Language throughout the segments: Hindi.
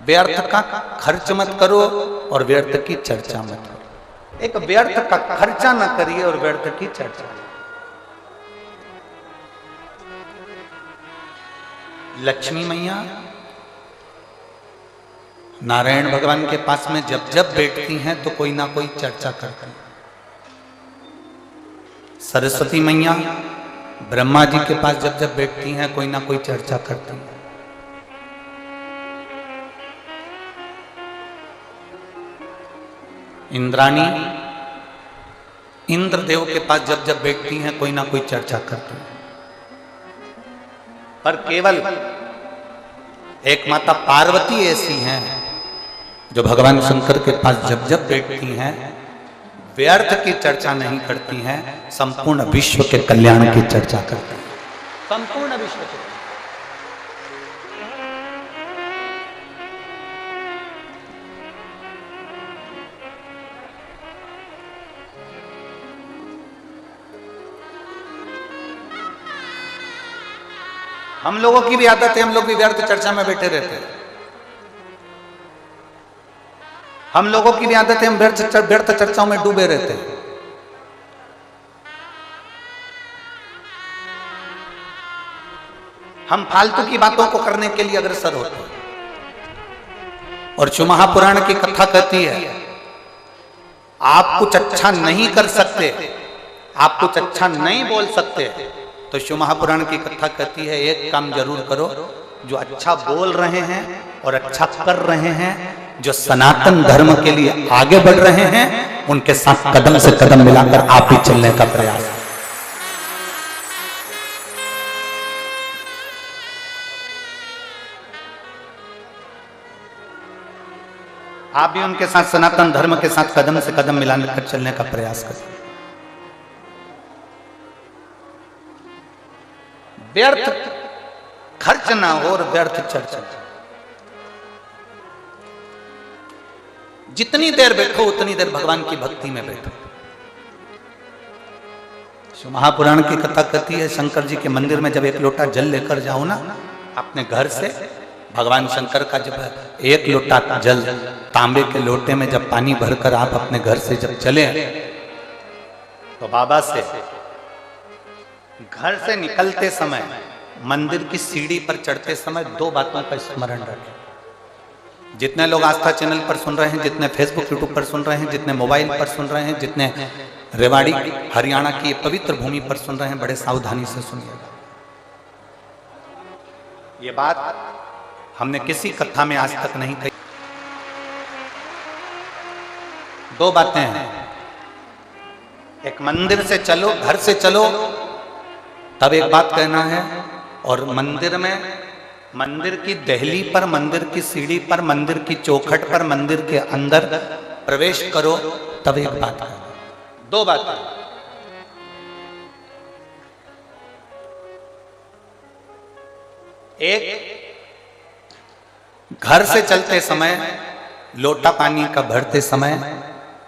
व्यर्थ का खर्च मत करो और व्यर्थ की चर्चा मत करो। एक व्यर्थ का खर्चा न करिए और व्यर्थ की चर्चा। लक्ष्मी मैया नारायण भगवान के पास में जब जब बैठती हैं तो कोई ना कोई चर्चा करती हैं। सरस्वती मैया ब्रह्मा जी के पास जब जब बैठती हैं कोई ना कोई चर्चा करती हैं। इंद्राणी इंद्रदेव के पास जब जब बैठती हैं कोई ना कोई चर्चा करती हैं। पर केवल एक माता पार्वती ऐसी हैं जो भगवान शंकर के पास जब जब बैठती हैं व्यर्थ की चर्चा नहीं करती हैं, संपूर्ण विश्व के कल्याण की चर्चा करती हैं। संपूर्ण विश्व के हम लोगों की भी आदत है, हम लोग भी व्यर्थ चर्चा में बैठे रहते हैं। हम लोगों की भी आदत है, हम व्यर्थ चर्चाओं में डूबे रहते हैं। हम फालतू की बातों को करने के लिए अग्रसर होते हैं। और शिव महापुराण की कथा कहती है आप कुछ अच्छा नहीं कर सकते, आप कुछ अच्छा नहीं बोल सकते, तो शिव महापुराण की कथा कहती है एक काम जरूर करो, जो अच्छा बोल रहे हैं और अच्छा कर रहे हैं, जो सनातन धर्म के लिए आगे बढ़ रहे हैं, उनके साथ कदम से कदम मिलाकर आप ही चलने का प्रयास। आप भी उनके साथ सनातन धर्म के साथ कदम से कदम मिलाकर चलने का प्रयास करें। व्यर्थ खर्च ना हो और व्यर्थ चर्चा। जितनी देर बैठो उतनी देर भगवान की भक्ति में बैठो। महापुराण की कथा कहती है शंकर जी के मंदिर में जब एक लोटा जल लेकर जाओ ना अपने घर से, भगवान शंकर का जब एक लोटा जल तांबे के लोटे में जब पानी भरकर आप अपने घर से जब चले तो बाबा से घर से निकलते समय मंदिर की सीढ़ी पर चढ़ते समय दो बातों का स्मरण रखें। जितने लोग आस्था चैनल पर सुन रहे हैं, जितने फेसबुक यूट्यूब पर सुन रहे हैं, जितने मोबाइल पर सुन रहे हैं, जितने रेवाड़ी हरियाणा की पवित्र भूमि पर सुन रहे हैं, बड़े सावधानी से सुनिएगा। ये बात हमने किसी कथा में आज तक नहीं कही। दो बातें हैं, एक मंदिर से चलो, घर से चलो तब एक बात कहना है, और मंदिर में, मंदिर की दहली पर, मंदिर की सीढ़ी पर, मंदिर की चौखट पर, मंदिर के अंदर प्रवेश करो तब एक बात कहना। दो बातें। एक, घर से चलते समय लोटा पानी का भरते समय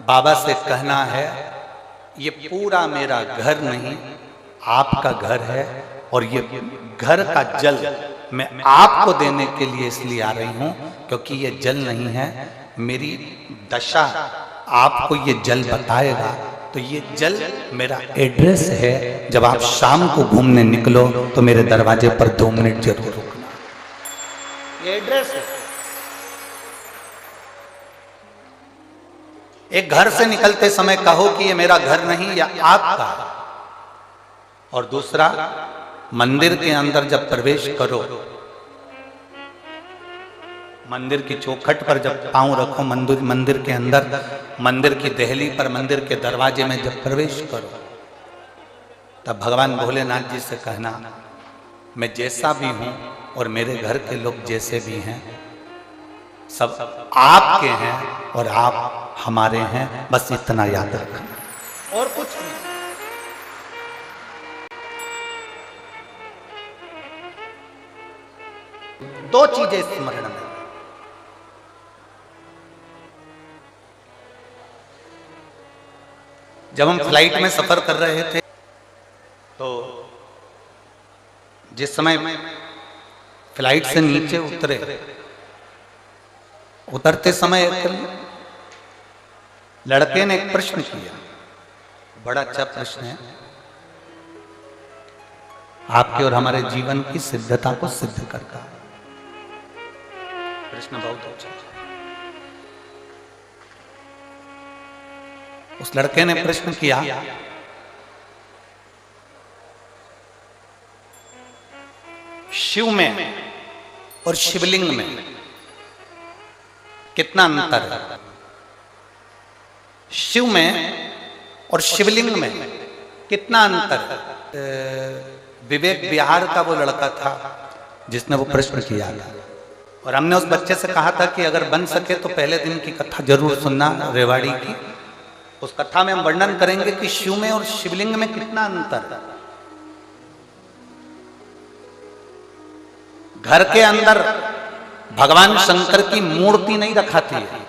बाबा से कहना है ये पूरा मेरा घर नहीं आपका घर है, और ये घर का जल मैं आपको देने के लिए इसलिए आ रही हूं क्योंकि ये जल नहीं है, मेरी दशा आपको ये जल बताएगा। तो ये जल मेरा एड्रेस है, जब आप शाम को घूमने निकलो तो मेरे दरवाजे पर 2 मिनट जरूर रुकना। ये एड्रेस है। एक घर से निकलते समय कहो कि ये मेरा घर नहीं या आपका, और दूसरा मंदिर के अंदर जब प्रवेश करो, मंदिर की चौखट पर जब पांव रखो, मंदिर के अंदर, मंदिर की दहली पर, मंदिर के दरवाजे में जब प्रवेश करो, तब भगवान भोलेनाथ जी से कहना मैं जैसा भी हूं और मेरे घर के लोग जैसे भी हैं सब आपके हैं और आप हमारे हैं, बस इतना याद रखना और कुछ नहीं। दो चीजें स्मरण में। जब हम फ्लाइट में सफर कर रहे थे तो जिस समय फ्लाइट से नीचे उतरे उतरते समय एक लड़के ने एक प्रश्न किया, बड़ा अच्छा प्रश्न है, आपके और हमारे जीवन की सिद्धता को सिद्ध करता है। प्रश्न बहुत अच्छा। उस लड़के ने प्रश्न किया, शिव में और शिवलिंग में कितना अंतर है? शिव में और शिवलिंग में कितना अंतर है? विवेक बिहार का वो लड़का था जिसने वो प्रश्न किया था, और हमने उस बच्चे से कहा था कि अगर बन सके तो पहले दिन की कथा जरूर सुनना रेवाड़ी की। उस कथा में हम वर्णन करेंगे कि शिव में और शिवलिंग में कितना अंतर है। घर के अंदर भगवान शंकर की मूर्ति नहीं रखाती है,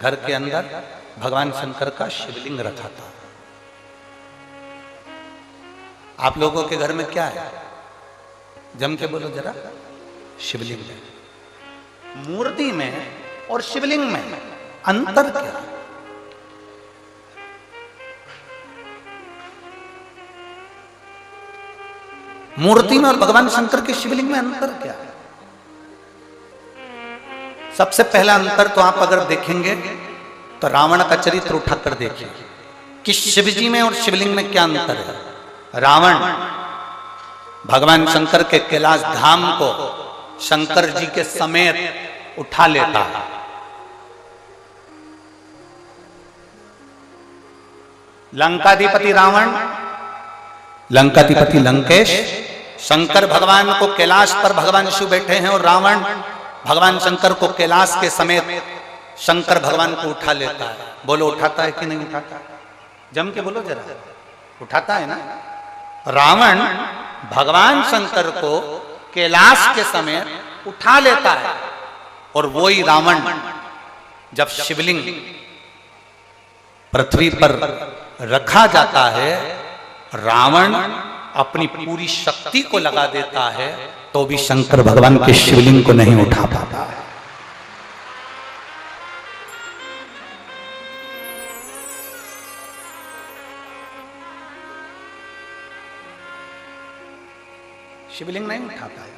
घर के अंदर भगवान शंकर का शिवलिंग रखा था। आप लोगों के घर में क्या है? जम के बोलो जरा। शिवलिंग में, मूर्ति में और शिवलिंग में अंतर क्या? मूर्ति में और भगवान शंकर के शिवलिंग में अंतर क्या है? सबसे पहला अंतर तो आप अगर देखेंगे तो रावण का चरित्र उठाकर देखिए कि शिव जी में और शिवलिंग में क्या अंतर है। रावण भगवान शंकर के कैलाश धाम को शंकर जी के समेत उठा लेता है। लंकाधिपति रावण, लंकाधिपति लंकेश, शंकर भगवान को कैलाश पर भगवान शिव बैठे हैं और रावण भगवान शंकर को कैलाश के समेत शंकर भगवान को उठा लेता है। बोलो उठाता है कि नहीं उठाता? जम के बोलो जरा। उठाता है ना? रावण भगवान शंकर को कैलाश के समेत उठा लेता है, और वही रावण जब शिवलिंग पृथ्वी पर रखा जाता है, रावण अपनी पूरी शक्ति को लगा देता है तो भी शंकर भगवान के शिवलिंग को नहीं उठा पाता। शिवलिंग नहीं उठा पाया,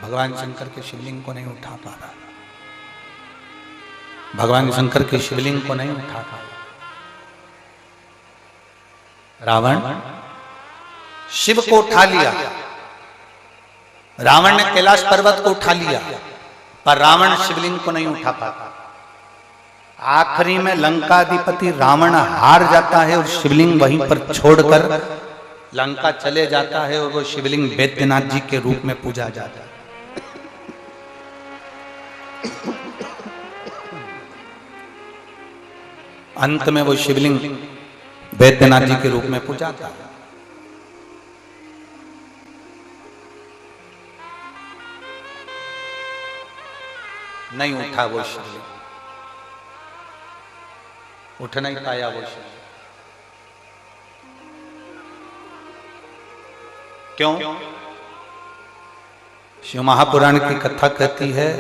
भगवान शंकर के शिवलिंग को नहीं उठा पा रहा, भगवान शंकर के शिवलिंग को नहीं उठा पाया। रावण शिव को उठा लिया, रावण ने कैलाश पर्वत को उठा लिया, पर रावण शिवलिंग को नहीं उठा पाता। आखिरी में लंकाधिपति रावण हार जाता है और शिवलिंग वहीं पर छोड़कर लंका चले जाता है, और वो शिवलिंग वैद्यनाथ जी के रूप में पूजा जाता है। अंत में वो शिवलिंग वैद्यनाथ जी के रूप में पूजा था। नहीं उठा वो शिवलिंग, उठ नहीं पाया वो शिवलिंग। क्यों? शिव महापुराण की कथा कहती है,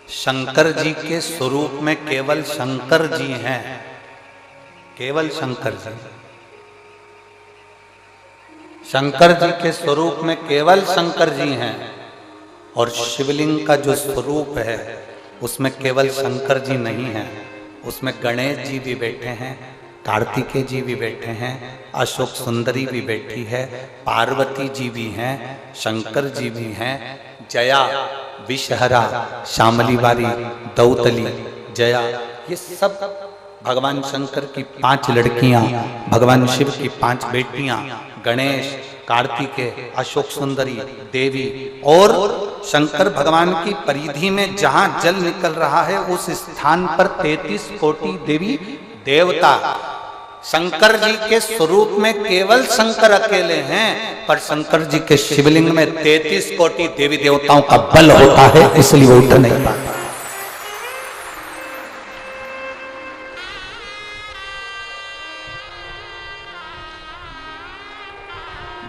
शंकर जी के स्वरूप में केवल शंकर जी हैं, केवल शंकर जी। शंकर जी के स्वरूप में केवल शंकर जी हैं, और शिवलिंग का जो स्वरूप है उसमें केवल शंकर जी नहीं हैं, उसमें गणेश जी भी बैठे हैं, कार्तिकेय जी भी बैठे हैं, अशोक सुंदरी भी बैठी है, पार्वती जी भी हैं, शंकर जी भी हैं, जया, विषहरा, श्यामली बारी, दौतली, जया, ये सब भगवान शंकर की 5 लड़कियां, भगवान शिव की 5 बेटियां, गणेश, कार्तिकेय, अशोक सुंदरी, देवी, और शंकर भगवान की परिधि में जहां जल निकल रहा है उस स्थान पर 33 कोटि देवी देवता। शंकर जी के स्वरूप में केवल शंकर अकेले हैं, पर शंकर जी के शिवलिंग में 33 कोटि देवी देवताओं का बल होता है, इसलिए वो उठ नहीं पाता।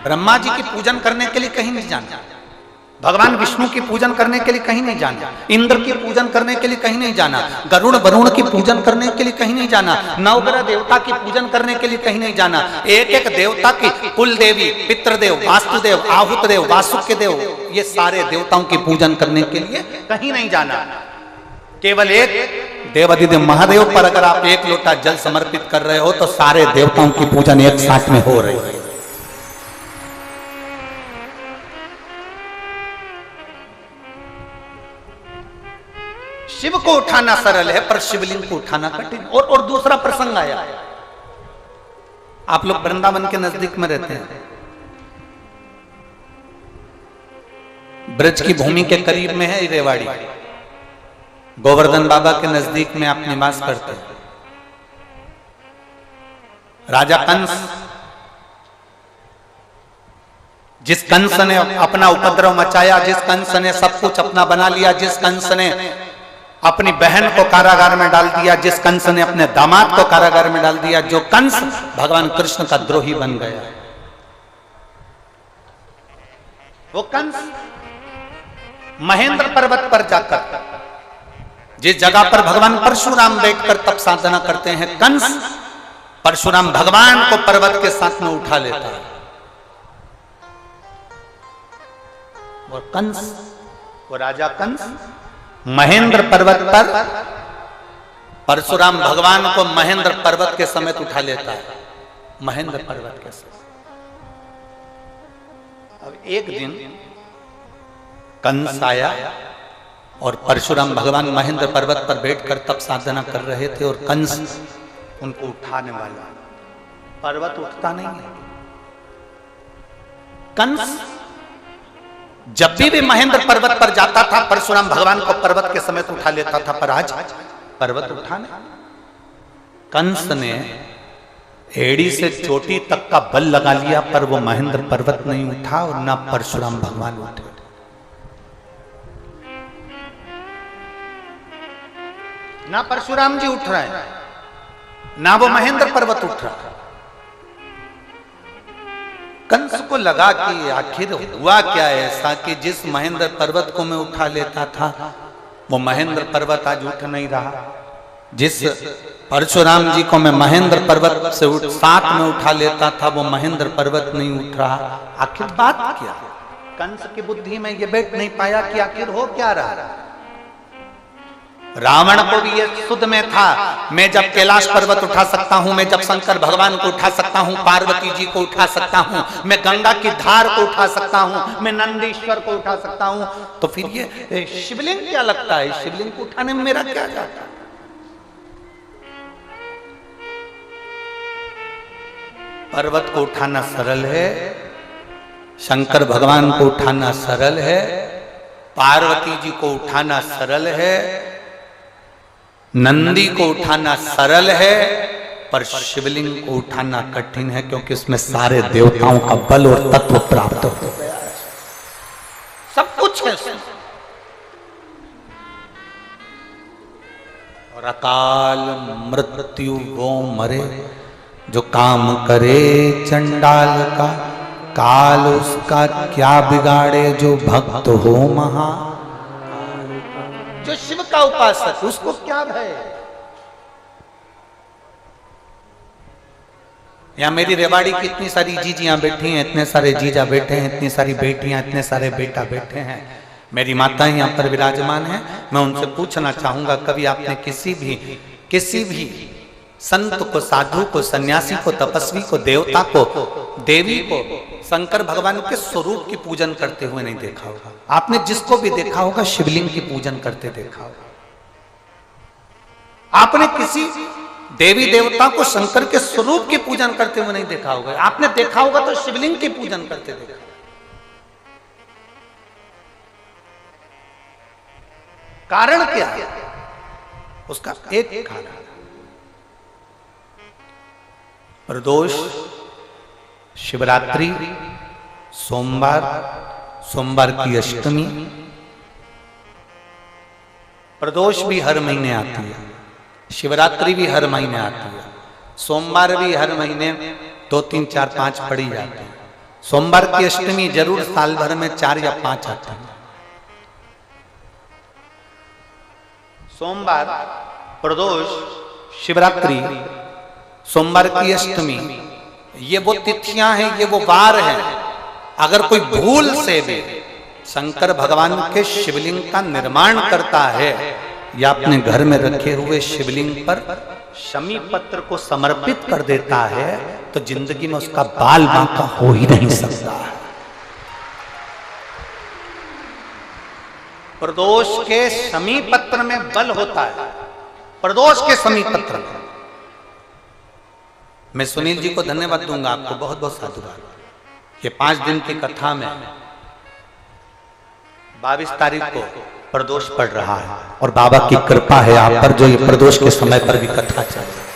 ब्रह्मा जी की पूजन करने के लिए कहीं नहीं जाना, भगवान विष्णु की पूजन करने के लिए कहीं नहीं जाना, इंद्र की पूजन करने के लिए कहीं नहीं जाना, गरुड़ वरुण की पूजन करने के लिए कहीं नहीं जाना, नवग्रह देवता की पूजन करने के लिए कहीं नहीं जाना। एक एक देवता की कुल देवी, पितृदेव, वास्तुदेव, आहुत देव, वासुक्य देव, ये सारे देवताओं की पूजन करने के लिए कहीं नहीं जाना। केवल एक देवाधिदेव महादेव पर अगर आप एक लोटा जल समर्पित कर रहे हो तो सारे देवताओं की पूजन एक साथ में हो रही है। शिव को उठाना सरल है पर शिवलिंग को उठाना कठिन। और दूसरा प्रसंग आया, आप लोग वृंदावन के नजदीक में रहते हैं, ब्रज की भूमि के करीब में है रेवाड़ी, गोवर्धन बाबा के नजदीक में आप निवास करते हैं। राजा कंस, जिस कंस ने अपना उपद्रव मचाया, जिस कंस ने सब कुछ अपना बना लिया, जिस कंस ने अपनी बहन को कारागार में डाल दिया, जिस कंस ने अपने दामाद को कारागार में डाल दिया, जो कंस भगवान कृष्ण का द्रोही बन गया, वो कंस महेंद्र पर्वत पर जाकर, जिस जगह पर भगवान परशुराम बैठकर तप साधना करते हैं, कंस परशुराम भगवान को पर्वत के साथ में उठा लेता है। वो कंस, वो राजा कंस महेंद्र पर्वत पर परशुराम भगवान को महेंद्र पर्वत के समेत उठा लेता है, महेंद्र पर्वत के समेत। अब एक दिन कंस आया और परशुराम भगवान महेंद्र पर्वत पर बैठकर तप साधना कर रहे थे और कंस उनको उठाने वाला, पर्वत उठता नहीं है। कंस जब भी महेंद्र पर्वत पर जाता था परशुराम भगवान को पर्वत के समेत उठा लेता था, पर आज पर्वत उठाने कंस ने एड़ी से चोटी तक का बल लगा लिया, पर वो महेंद्र पर्वत नहीं उठा और ना परशुराम भगवान उठे। ना परशुराम जी उठ रहे हैं, ना वो महेंद्र पर्वत उठ रहा। कंस को लगा कि आखिर हुआ क्या ऐसा कि जिस महेंद्र पर्वत को मैं उठा लेता था वो महेंद्र पर्वत आज उठ नहीं रहा, जिस परशुराम जी को मैं महेंद्र पर्वत से साथ में उठा लेता था वो महेंद्र पर्वत नहीं उठ रहा। आखिर बात क्या? कंस की बुद्धि में ये बैठ नहीं पाया कि आखिर हो क्या रहा। रावण को भी ये सुध में था, मैं जब कैलाश पर्वत उठा सकता हूं, मैं जब शंकर भगवान को उठा सकता हूं, पार्वती जी को उठा सकता हूं, मैं गंगा की धार को उठा सकता हूं, मैं नंदीश्वर को उठा सकता हूं, तो फिर ये शिवलिंग क्या लगता है, शिवलिंग को उठाने में मेरा क्या जाता है। पर्वत को उठाना सरल है, शंकर भगवान को उठाना सरल है, पार्वती जी को उठाना सरल है, नंदी को उठाना सरल है, पर शिवलिंग को उठाना कठिन है, क्योंकि उसमें सारे देवताओं का बल और तत्व प्राप्त हो गया है, सब कुछ है। और अकाल मृत्यु वो मरे जो काम करे चंडाल का, काल उसका क्या बिगाड़े जो भक्त हो महा। जो शिव का उपासक उसको क्या भय। यहां मेरी रेवाड़ी की इतनी सारी जीजियां बैठी हैं, इतने सारे जीजा बैठे हैं, इतनी सारी बेटियां, इतने सारे बेटा बैठे हैं, मेरी माताएं यहाँ पर विराजमान हैं। मैं उनसे पूछना चाहूंगा, कभी आपने किसी भी संत को, साधु को, सन्यासी को, तपस्वी को, देवता को, देवी को शंकर भगवान के स्वरूप की पूजन करते हुए नहीं देखा होगा? आपने जिसको भी देखा होगा शिवलिंग की पूजन करते देखा होगा। आपने किसी देवी देवता को शंकर के स्वरूप की पूजन करते हुए नहीं देखा होगा। आपने देखा होगा तो शिवलिंग की पूजन करते देखा। कारण क्या है? उसका एक कारण, प्रदोष, शिवरात्रि, सोमवार की अष्टमी। प्रदोष भी हर महीने आती है, शिवरात्रि भी हर महीने आती है, सोमवार भी हर महीने 2, 3, 4, 5 पड़ी जाती है। सोमवार की अष्टमी जरूर साल भर में 4 या 5 आते हैं। सोमवार, प्रदोष, शिवरात्रि, सोमवार की अष्टमी, ये वो तिथियां हैं, ये वो वार हैं। अगर कोई भूल से भी शंकर भगवान के शिवलिंग का निर्माण करता है या अपने घर में रखे हुए शिवलिंग पर शमी पत्र को समर्पित कर देता है, तो जिंदगी में उसका बाल बांका हो ही नहीं सकता। प्रदोष के शमी पत्र में बल होता है। प्रदोष के शमी पत्र में मैं सुनील जी को धन्यवाद दूंगा, आपको बहुत बहुत साधुवाद। ये 5 दिन की कथा में 22 तारीख को प्रदोष पड़ रहा है और बाबा की कृपा है आप पर, जो ये प्रदोष के समय पर भी कथा चल रही है।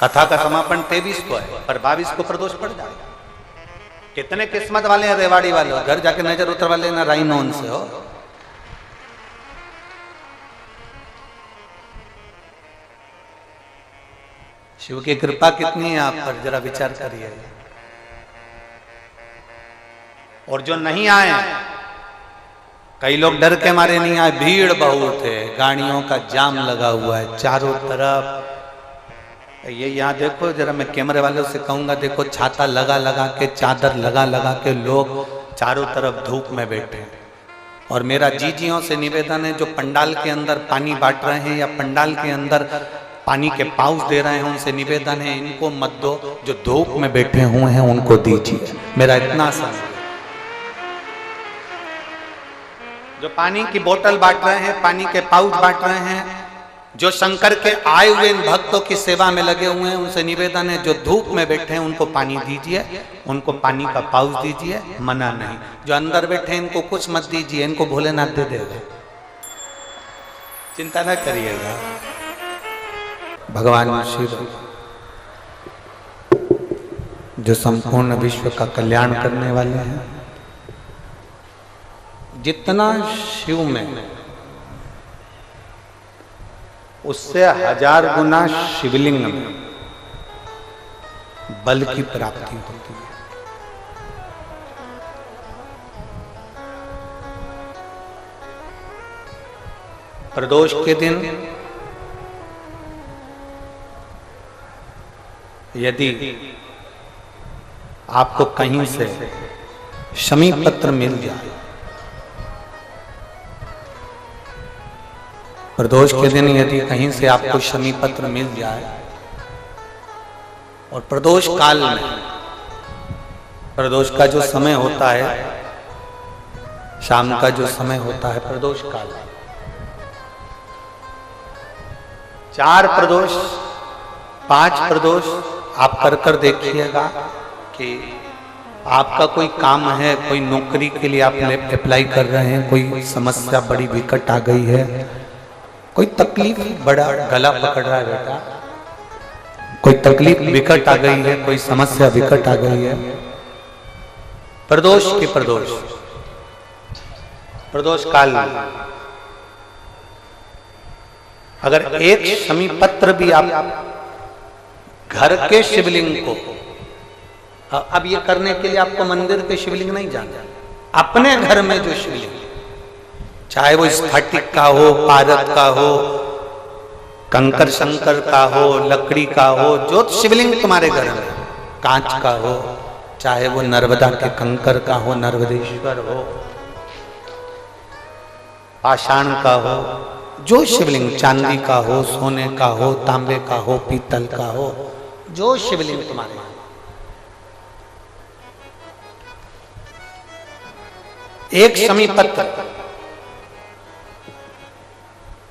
कथा का समापन 23 को है, पर 22 को प्रदोष पड़ जाएगा। कितने किस्मत वाले हैं रेवाड़ी वाले, घर जाके नजर उतरवा लेना राइनो उनसे हो। शिव की कृपा कितनी है आप पर, जरा विचार करिए। और जो नहीं आए, कई लोग डर के मारे नहीं आए, भीड़ बहुत है, गाड़ियों का जाम लगा हुआ है चारों तरफ। ये यहाँ देखो, जरा मैं कैमरे वालों से कहूंगा, देखो छाता लगा लगा के, चादर लगा लगा के लोग चारों तरफ धूप में बैठे हैं। और मेरा जीजियों से निवेदन है, जो पंडाल के अंदर पानी बांट रहे हैं या पंडाल के अंदर पानी के पाउच दे रहे हैं, उनसे निवेदन है इनको मत दो, जो धूप में बैठे हुए हैं उनको दीजिए। मेरा इतना सा, जो पानी की बोतल बांट रहे हैं, पानी के पाउच बांट रहे हैं, जो शंकर के आए हुए इन भक्तों की सेवा में लगे हुए हैं, उनसे निवेदन है जो धूप में बैठे हैं उनको पानी दीजिए, उनको पानी का पाउच दीजिए, मना नहीं। जो अंदर बैठे हैं इनको कुछ मत दीजिए, इनको भोलेनाथ दे देगा, चिंता न करिएगा। भगवान शिव जो संपूर्ण विश्व का कल्याण करने वाले हैं, जितना शिव में उससे 1000 गुना शिवलिंग में बल की प्राप्ति होती है। प्रदोष के दिन यदि आपको कहीं से शमी पत्र मिल जाए, प्रदोष के दिन यदि कहीं से आपको शमी पत्र मिल जाए, और प्रदोष काल में, प्रदोष का जो समय होता है, शाम का जो समय होता है प्रदोष काल, 4 प्रदोष 5 प्रदोष आप कर देखिएगा कि आपका कोई काम है, कोई नौकरी के लिए आप अप्लाई कर रहे हैं, कोई समस्या बड़ी विकट आ गई है, कोई तकलीफ, बड़ा गला पकड़ रहा है बेटा, कोई तकलीफ विकट आ गई है, कोई समस्या विकट आ गई है, प्रदोष के प्रदोष काल अगर एक शमी पत्र भी आप घर के शिवलिंग को, अब ये करने के लिए आपको मंदिर के शिवलिंग नहीं जाना, अपने घर में जो शिवलिंग, चाहे वो स्फटिक का हो, पारद का हो, कंकर शंकर का हो, लकड़ी का हो, जो शिवलिंग तुम्हारे घर में, कांच का हो, चाहे वो नर्मदा के कंकर का हो, नर्मदेश्वर हो, पाषाण का हो, जो शिवलिंग, चांदी का हो, सोने का हो, तांबे का हो, पीतल का हो, जो शिवलिंग तुम्हारे, एक शमी पत्र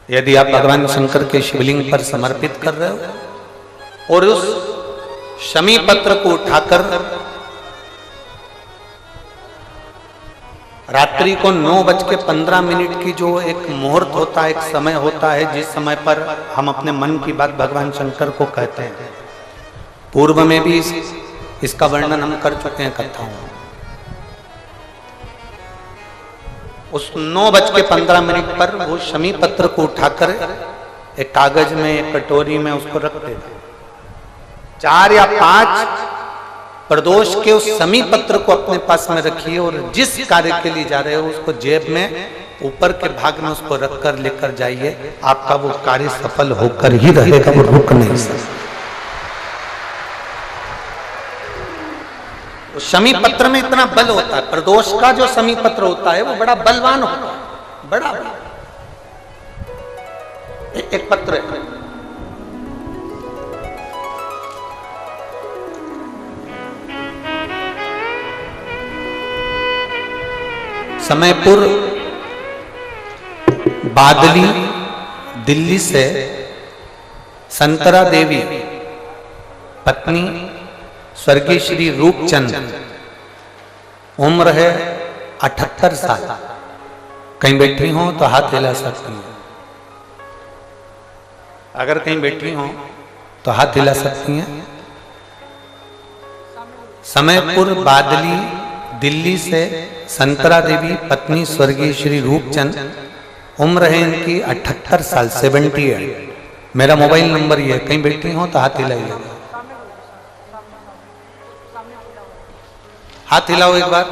यदि आप भगवान शंकर के शिवलिंग पर समर्पित कर रहे हो, और उस शमी पत्र को उठाकर रात्रि को 9:15 की जो एक मुहूर्त होता है, एक समय होता है, जिस समय पर हम अपने मन की बात भगवान शंकर को कहते हैं, पूर्व में भी इसका वर्णन हम कर चुके हैं कथाओं में। उस 9:15 पर वो शमी पत्र को उठाकर एक कागज में, एक कटोरी में उसको रख देते। 4 या 5 प्रदोष के उस समी पत्र को अपने पास में रखिए और जिस कार्य के लिए जा रहे हो उसको जेब में ऊपर के भाग में उसको रखकर लेकर जाइए। आपका वो कार्य सफल होकर ही रहेगा, वो रुक नहीं सकता। शमी पत्र में इतना बल होता है, प्रदोष का जो शमी पत्र होता है वो बड़ा बलवान होता है, बड़ा एक पत्र है। समयपुर बादली दिल्ली से संतरा देवी पत्नी स्वर्गीय श्री रूपचंद, उम्र है 78 साल। कहीं बैठी हो तो हाथ हिला सकती हैं, अगर कहीं बैठी हो तो हाथ हिला सकती हैं। समयपुर बादली दिल्ली से संतरा देवी पत्नी स्वर्गीय श्री रूपचंद, उम्र है इनकी 78 साल, 78। मेरा मोबाइल नंबर ये है, कहीं बैठी हो तो हाथ हिलाइए, हाथ हिलाओ एक बार।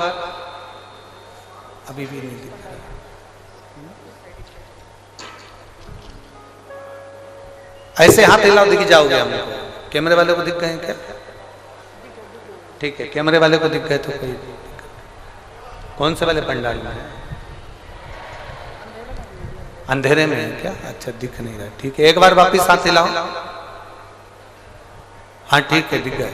अभी भी नहीं दिख रहा। ऐसे हाथ हिलाओ, दिख जाओगे हमको। कैमरे वाले को दिख गए क्या? ठीक है, कैमरे वाले को दिख गए तो कोई कौन से वाले पंडाल में है? अंधेरे में है क्या? अच्छा, दिख नहीं रहा। ठीक है, एक बार वापिस हाथ हिलाओ। हाँ ठीक है, दिख गए।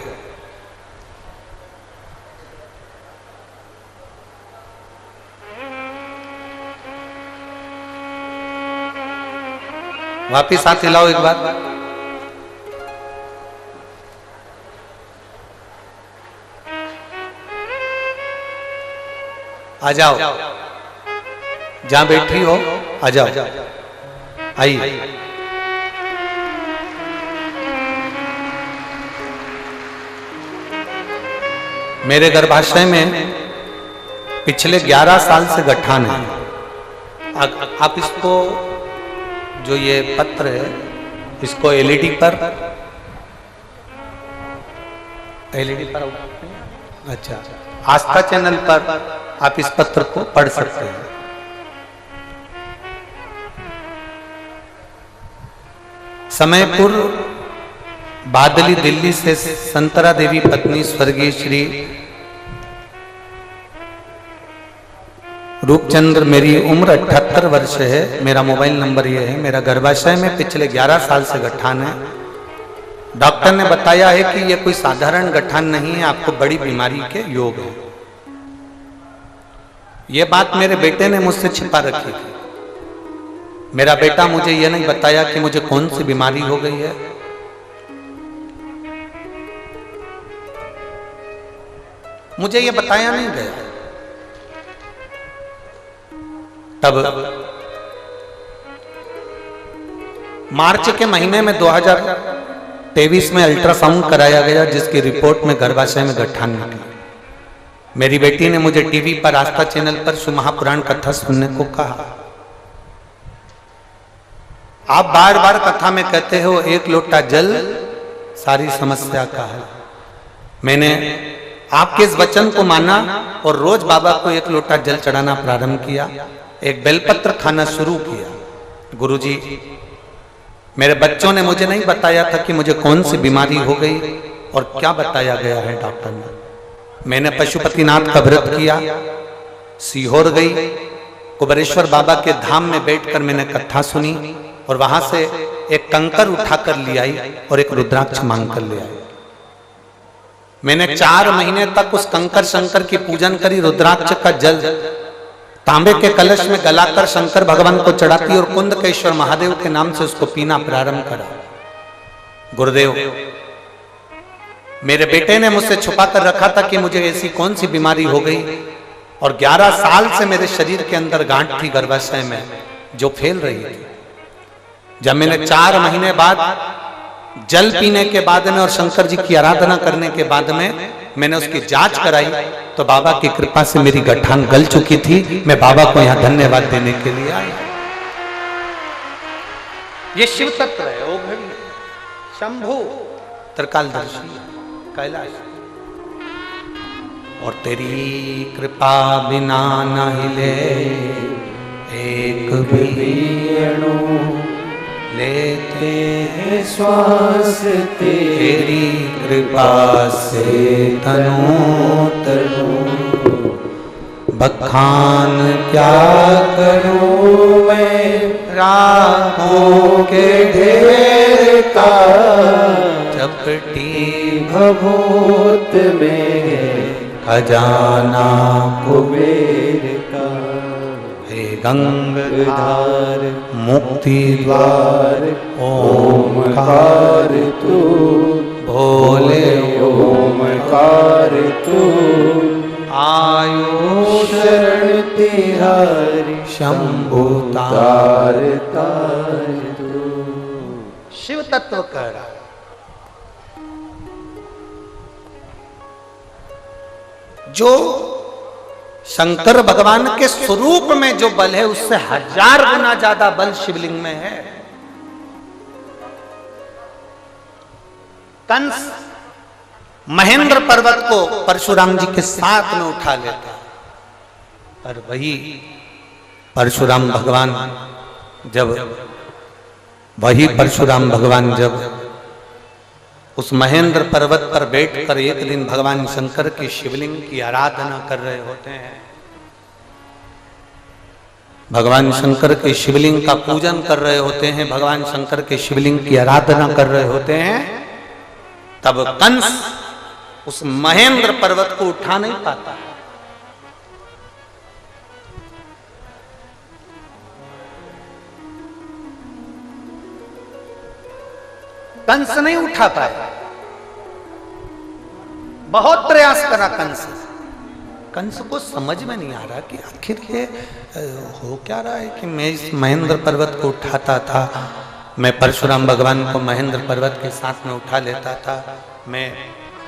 वापिस हाथ हिलाओ एक बार। आ जाओ, जहां बैठी हो आ जाओ, आइए। मेरे गर्भाशय में पिछले 11 साल से गठान है। आप इसको, जो ये पत्र है, इसको एलईडी पर अच्छा, आस्था चैनल पर आप इस पत्र को पढ़ सकते हैं। समयपुर बादली दिल्ली से संतरा देवी पत्नी स्वर्गीय श्री रूपचंद्र, मेरी उम्र 78 वर्ष है। मेरा मोबाइल नंबर ये है। मेरा गर्भाशय में पिछले 11 साल से गठान है। डॉक्टर ने बताया है कि यह कोई साधारण गठान नहीं है, आपको बड़ी बीमारी के योग है। यह बात मेरे बेटे ने मुझसे छिपा रखी थी। मेरा बेटा मुझे यह नहीं बताया कि मुझे कौन सी बीमारी हो गई है। मुझे यह बताया नहीं गया। तब मार्च के महीने में 2023 में अल्ट्रासाउंड कराया गया, जिसकी रिपोर्ट में गर्भाशय में गठान निकला। मेरी बेटी ने मुझे टीवी पर आस्था चैनल पर शिव महापुराण कथा सुनने को कहा। आप बार बार कथा में कहते हो एक लोटा जल सारी समस्या का हल। मैंने आपके इस वचन को माना और रोज बाबा को एक लोटा जल चढ़ाना प्रारंभ किया। एक बेलपत्र खाना शुरू किया। गुरुजी, मेरे बच्चों ने मुझे नहीं बताया था कि मुझे कौन सी बीमारी हो गई और क्या बताया गया है डॉक्टर ने। मैंने पशुपतिनाथ का व्रत किया, सीहोर गई, कुबेरेश्वर बाबा के धाम में बैठकर मैंने कथा सुनी और वहां से एक कंकर उठाकर ले आई और एक रुद्राक्ष मांग कर ले आई। मैंने 4 महीने तक उस कंकर शंकर की पूजन करी। रुद्राक्ष का जल तांबे के कलश में गलाकर शंकर भगवान को चढ़ाती और कुंदकेश्वर महादेव के नाम से उसको पीना प्रारंभ करा। गुरुदेव, मेरे बेटे ने मुझसे छुपा कर रखा था कि मुझे ऐसी कौन सी बीमारी हो गई और 11 साल से मेरे शरीर के अंदर गांठ थी गर्भाशय में जो फैल रही थी। जब मैंने 4 महीने बाद जल पीने के बाद में और शंकर जी की आराधना करने के बाद में मैंने उसकी जांच कराई तो बाबा की कृपा से मेरी गठान गल चुकी थी। मैं बाबा को यहाँ धन्यवाद देने के लिए आया। ये शिव तत्व है, ओ शंभु त्रिकालदर्शी कैलाश। और तेरी कृपा बिना न हिले एक भी अणु, लेते हैं श्वास तेरी कृपा से तनु तनु। बखान क्या करूं मैं राहों के ढेर का, चपटी भभूत में खजाना कुबेर का। हे गंगाधार मुक्ति द्वार ओमकार तू, भोले ओमकार तू। आयु शरण तिहारी शंभु तार तार तू। शिव तत्व कह रहा, जो शंकर भगवान के स्वरूप में जो बल है उससे 1000 गुना ज्यादा बल शिवलिंग में है। कंस महेंद्र पर्वत को परशुराम जी के साथ में उठा लेता, और वही परशुराम भगवान जब उस महेंद्र पर्वत पर बैठकर एक दिन भगवान शंकर की शिवलिंग की आराधना कर रहे होते हैं, भगवान शंकर के शिवलिंग का पूजन कर रहे होते हैं, भगवान शंकर के शिवलिंग की आराधना कर रहे होते हैं, तब कंस उस महेंद्र पर्वत को उठा नहीं पाता। कंस नहीं उठा पाया, बहुत प्रयास करा कंस। कंस को समझ में नहीं आ रहा कि आखिर ये हो क्या रहा है कि मैं इस महेंद्र पर्वत को उठाता था, मैं परशुराम भगवान को महेंद्र पर्वत के साथ में उठा लेता था, मैं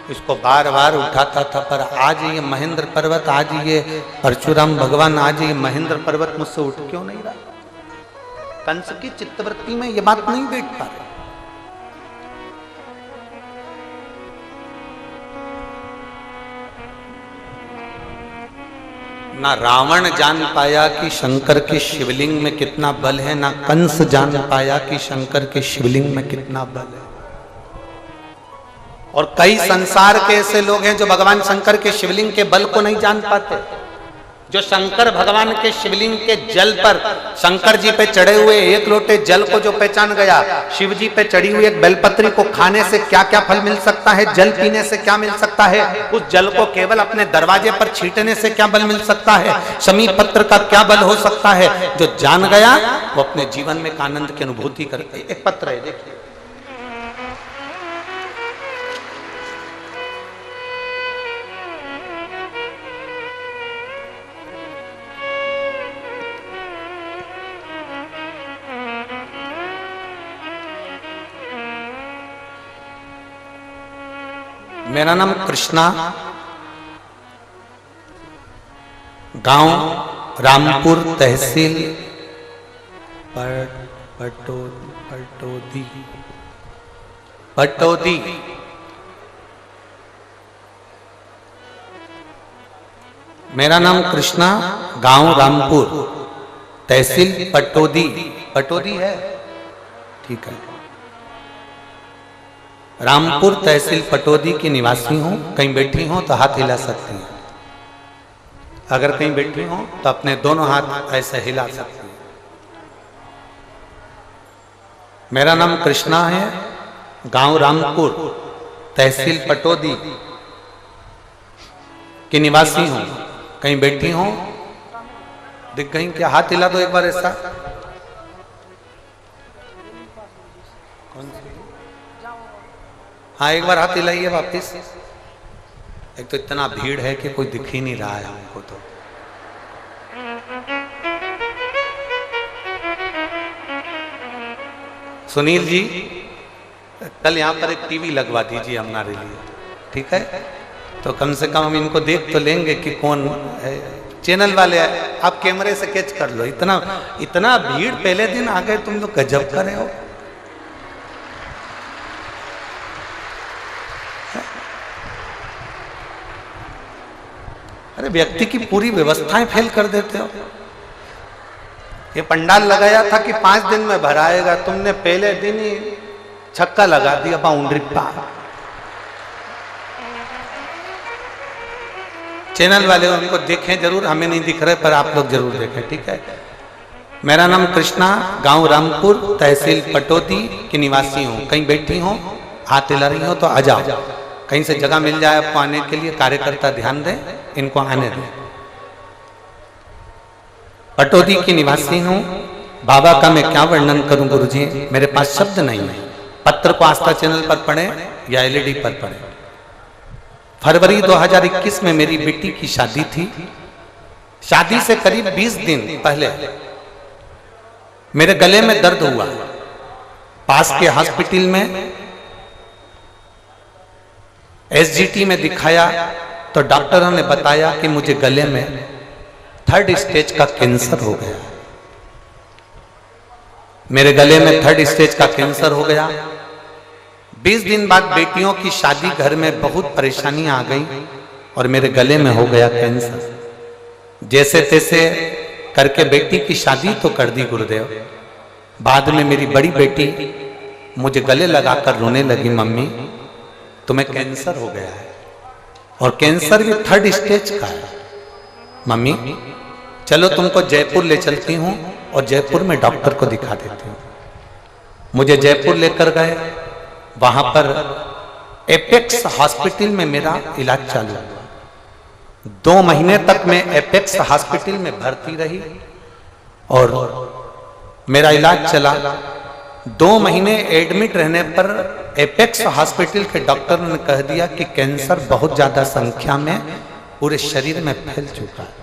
इसको बार बार उठाता था, पर आज ये महेंद्र पर्वत, आज ये परशुराम भगवान, आज ये महेंद्र पर्वत मुझसे उठ क्यों नहीं रहा। कंस की चित्तवृत्ति में ये बात नहीं बैठ पा रही। ना रावण जान पाया कि शंकर के शिवलिंग में कितना बल है, ना कंस जान पाया कि शंकर के शिवलिंग में कितना बल है। और कई संसार के ऐसे लोग हैं जो भगवान शंकर के शिवलिंग के बल को नहीं जान पाते। जो शंकर भगवान के शिवलिंग के जल पर, शंकर जी पे चढ़े हुए एक लोटे जल को जो पहचान गया, शिव जी पे चढ़ी हुई एक बेलपत्री को खाने से क्या क्या फल मिल सकता है, जल पीने से क्या मिल सकता है, उस जल को केवल अपने दरवाजे पर छींटने से क्या बल मिल सकता है, शमी पत्र का क्या बल हो सकता है, जो जान गया वो अपने जीवन में एक आनंद की अनुभूति करते। एक पत्र है, देखिए, मेरा नाम कृष्णा, गांव रामपुर, तहसील पटौदी। मेरा नाम कृष्णा, गांव रामपुर, तहसील पटौदी। पटौदी है, ठीक है। रामपुर तहसील पटौदी की निवासी हूं। कहीं बैठी हो तो हाथ हिला सकती हैं, अगर कहीं बैठी हो तो अपने दोनों हाथ ऐसे हिला सकती हैं। मेरा नाम कृष्णा है, गांव रामपुर, तहसील पटौदी की निवासी हूं। कहीं बैठी हो, दिख गई क्या? हाथ हिला दो एक बार ऐसा। हाँ, एक बार हाथ हिलाइए वापिस। एक तो इतना भीड़ है कि कोई दिख ही नहीं रहा है हमको। तो सुनील जी, कल यहाँ पर एक टीवी लगवा दीजिए हमारे लिए, ठीक है? तो कम से कम हम इनको देख तो लेंगे कि कौन है। चैनल वाले आप कैमरे से कैच कर लो। इतना भीड़ पहले दिन आ गए, तुम लोग गजब कर रहे हो। अरे व्यक्ति की पूरी व्यवस्थाएं फेल कर देते हो। ये पंडाल लगाया था कि 5 दिन में भराएगा, तुमने पहले दिन ही छक्का लगा दिया बाउंड्री पार। चैनल वाले उनको देखें जरूर, हमें नहीं दिख रहे पर आप लोग जरूर देखें, ठीक है। मेरा नाम कृष्णा, गांव रामपुर, तहसील पटौदी की निवासी हूँ। कहीं बैठी हो, हाथ हिला रही हो तो आ जाओ, कहीं से जगह मिल जाए आपको आने के लिए। कार्यकर्ता ध्यान दें, इनको आने दें। पटौदी की निवासी हूँ। बाबा का मैं क्या वर्णन करूं गुरुजी, मेरे पास शब्द नहीं है। पत्र को आस्था चैनल पर पढ़ें या एलईडी पर पढ़ें। फरवरी 2021 में मेरी बेटी की शादी थी। शादी से करीब 20 दिन पहले मेरे गले में दर्द हुआ। पास के हॉस्पिटल में एसजीटी में दिखाया तो डॉक्टरों ने बताया कि मुझे गले में 3rd स्टेज का कैंसर हो गया। मेरे गले में 3rd स्टेज का कैंसर हो गया। 20 दिन बाद बेटियों की शादी, घर में बहुत परेशानी आ गई और मेरे गले में हो गया कैंसर। जैसे तैसे करके बेटी की शादी तो कर दी गुरुदेव। बाद में मेरी बड़ी बेटी मुझे गले लगाकर रोने लगी, मम्मी तुम्हें कैंसर हो गया है और कैंसर भी 3rd स्टेज का है। मम्मी चलो तुमको जयपुर ले चलती हूँ और जयपुर में डॉक्टर को दिखा देती हूँ। मुझे जयपुर लेकर गए। वहां पर एपेक्स हॉस्पिटल में मेरा इलाज चालू हुआ। 2 महीने तक मैं एपेक्स हॉस्पिटल में भर्ती रही और मेरा इलाज चला। 2 महीने एडमिट रहने पर एपेक्स हॉस्पिटल के डॉक्टर ने कह दिया कि कैंसर बहुत ज्यादा संख्या में पूरे शरीर में फैल चुका है,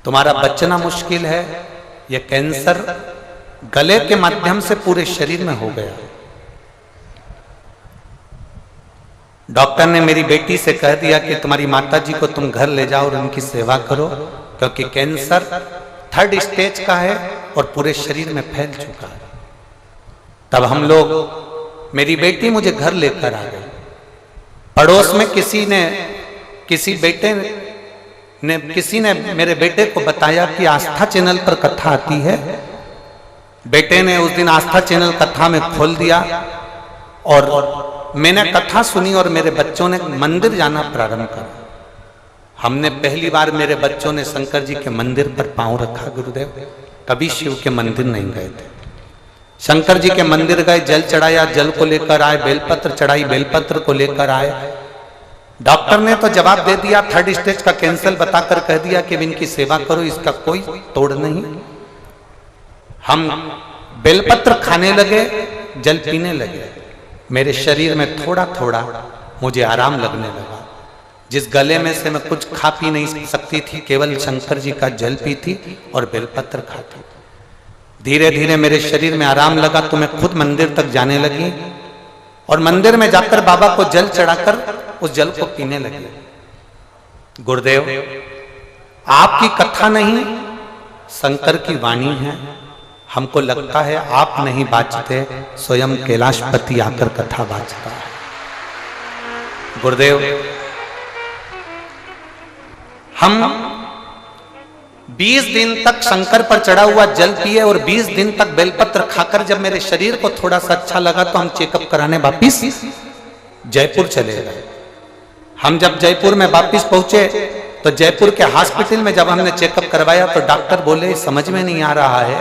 तुम्हारा बचना मुश्किल है। यह कैंसर गले के माध्यम से पूरे शरीर में हो गया। डॉक्टर ने मेरी बेटी से कह दिया कि तुम्हारी माताजी को तुम घर ले जाओ और उनकी सेवा करो, क्योंकि कैंसर 3rd स्टेज का है और पूरे शरीर में फैल चुका है। तब हम लोग, मेरी बेटी मुझे घर लेकर आ गई। पड़ोस में किसी ने मेरे बेटे को बताया कि आस्था चैनल पर कथा आती है। बेटे ने उस दिन आस्था चैनल कथा में खोल दिया और मैंने कथा सुनी और मेरे बच्चों ने मंदिर जाना प्रारंभ करा। हमने पहली बार, मेरे बच्चों ने शंकर जी के मंदिर पर पांव रखा गुरुदेव। कभी शिव के मंदिर नहीं गए थे। शंकर जी के मंदिर गए, जल चढ़ाया, जल को लेकर आए, बेलपत्र चढ़ाई, बेलपत्र को लेकर आए। डॉक्टर ने तो जवाब दे दिया, 3rd स्टेज का कैंसर बताकर कह दिया कि इनकी सेवा करो, इसका कोई तोड़ नहीं। हम बेलपत्र खाने लगे, जल पीने लगे। मेरे शरीर में थोड़ा थोड़ा मुझे आराम लगने लगा। जिस गले में से मैं कुछ खा पी नहीं सकती थी, केवल शंकर जी का जल पीती और बेलपत्र खाती। धीरे धीरे मेरे शरीर में आराम लगा तो मैं खुद मंदिर तक जाने लगी और मंदिर में जाकर बाबा को जल चढ़ाकर उस जल को पीने लगी। गुरुदेव, आपकी कथा नहीं, शंकर की वाणी है। हमको लगता है आप नहीं बाँचते, स्वयं कैलाशपति आकर कथा बाँचता है। गुरुदेव, हम 20 दिन तक शंकर पर चढ़ा हुआ जल पिए और 20 दिन तक बेलपत्र खाकर जब मेरे शरीर को थोड़ा सा अच्छा लगा तो हम चेकअप कराने वापिस जयपुर चले गए। हम जब जयपुर में वापिस पहुंचे तो जयपुर के हॉस्पिटल में जब हमने चेकअप करवाया तो डॉक्टर बोले, समझ में नहीं आ रहा है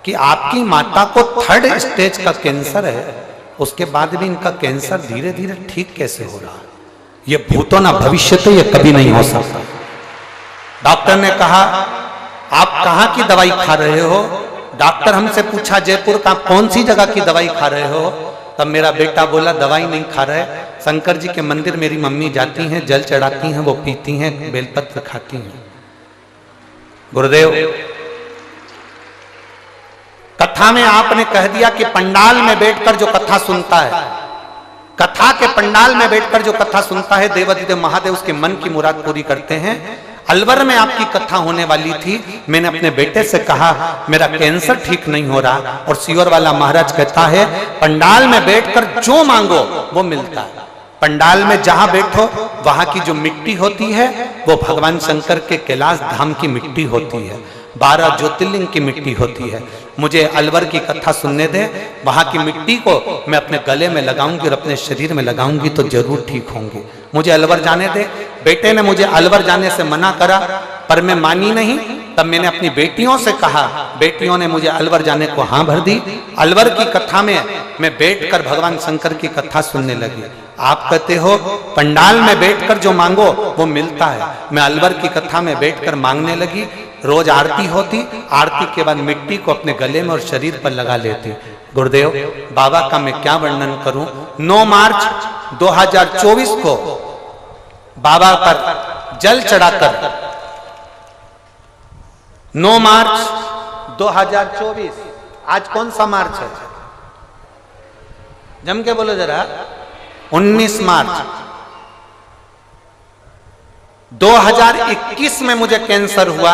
कि आपकी माता को 3rd स्टेज का कैंसर है, उसके बाद भी इनका कैंसर धीरे धीरे ठीक कैसे हो रहा है? ये भूतो ना भविष्य, तो ये कभी नहीं हो सकता। डॉक्टर ने कहा, आप कहाँ की दवाई खा रहे हो? डॉक्टर हमसे पूछा, जयपुर का कौन सी जगह की दवाई खा रहे हो? तब मेरा बेटा बोला, दवाई नहीं खा रहे, शंकर जी के मंदिर मेरी मम्मी जाती हैं, जल चढ़ाती हैं, वो पीती हैं, बेलपत्र खाती हैं। गुरुदेव, कथा में आपने कह दिया कि पंडाल में बैठकर जो कथा सुनता है, कथा के पंडाल में बैठकर जो कथा सुनता है, देवाधिदेव महादेव उसके मन की मुराद पूरी करते हैं। अलवर में आपकी कथा होने वाली थी। मैंने अपने बेटे से कहा, मेरा कैंसर ठीक नहीं हो रहा, और सियोर वाला महाराज कहता है पंडाल में बैठकर जो मांगो वो मिलता है। पंडाल में जहां बैठो वहां की जो मिट्टी होती है वो भगवान शंकर के कैलाश धाम की मिट्टी होती है, 12 ज्योतिर्लिंग की मिट्टी होती है। मुझे अलवर की कथा सुनने दे, वहां की मिट्टी को मैं अपने गले में लगाऊंगी और अपने शरीर में लगाऊंगी तो जरूर ठीक होंगी। मुझे अलवर जाने दे। बेटे ने मुझे अलवर जाने से मना करा पर मैं मानी नहीं। तब मैंने अपनी बेटियों से कहा, बेटियों ने मुझे अलवर जाने को हाँ भर दी। अलवर की कथा में मैं बैठकर भगवान शंकर की कथा सुनने लगी। आप कहते हो पंडाल में बैठकर जो मांगो वो मिलता है, मैं अलवर की कथा में बैठकर मांगने लगी। रोज आरती होती, आरती के बाद मिट्टी को अपने गले में और शरीर पर लगा लेती। गुरुदेव बाबा का मैं क्या वर्णन करूं। 9 मार्च 2024 को बाबा पर जल चढ़ाकर, 9 मार्च 2024, आज कौन सा मार्च है, जम के बोलो जरा, 19 मार्च 2021 में मुझे कैंसर हुआ।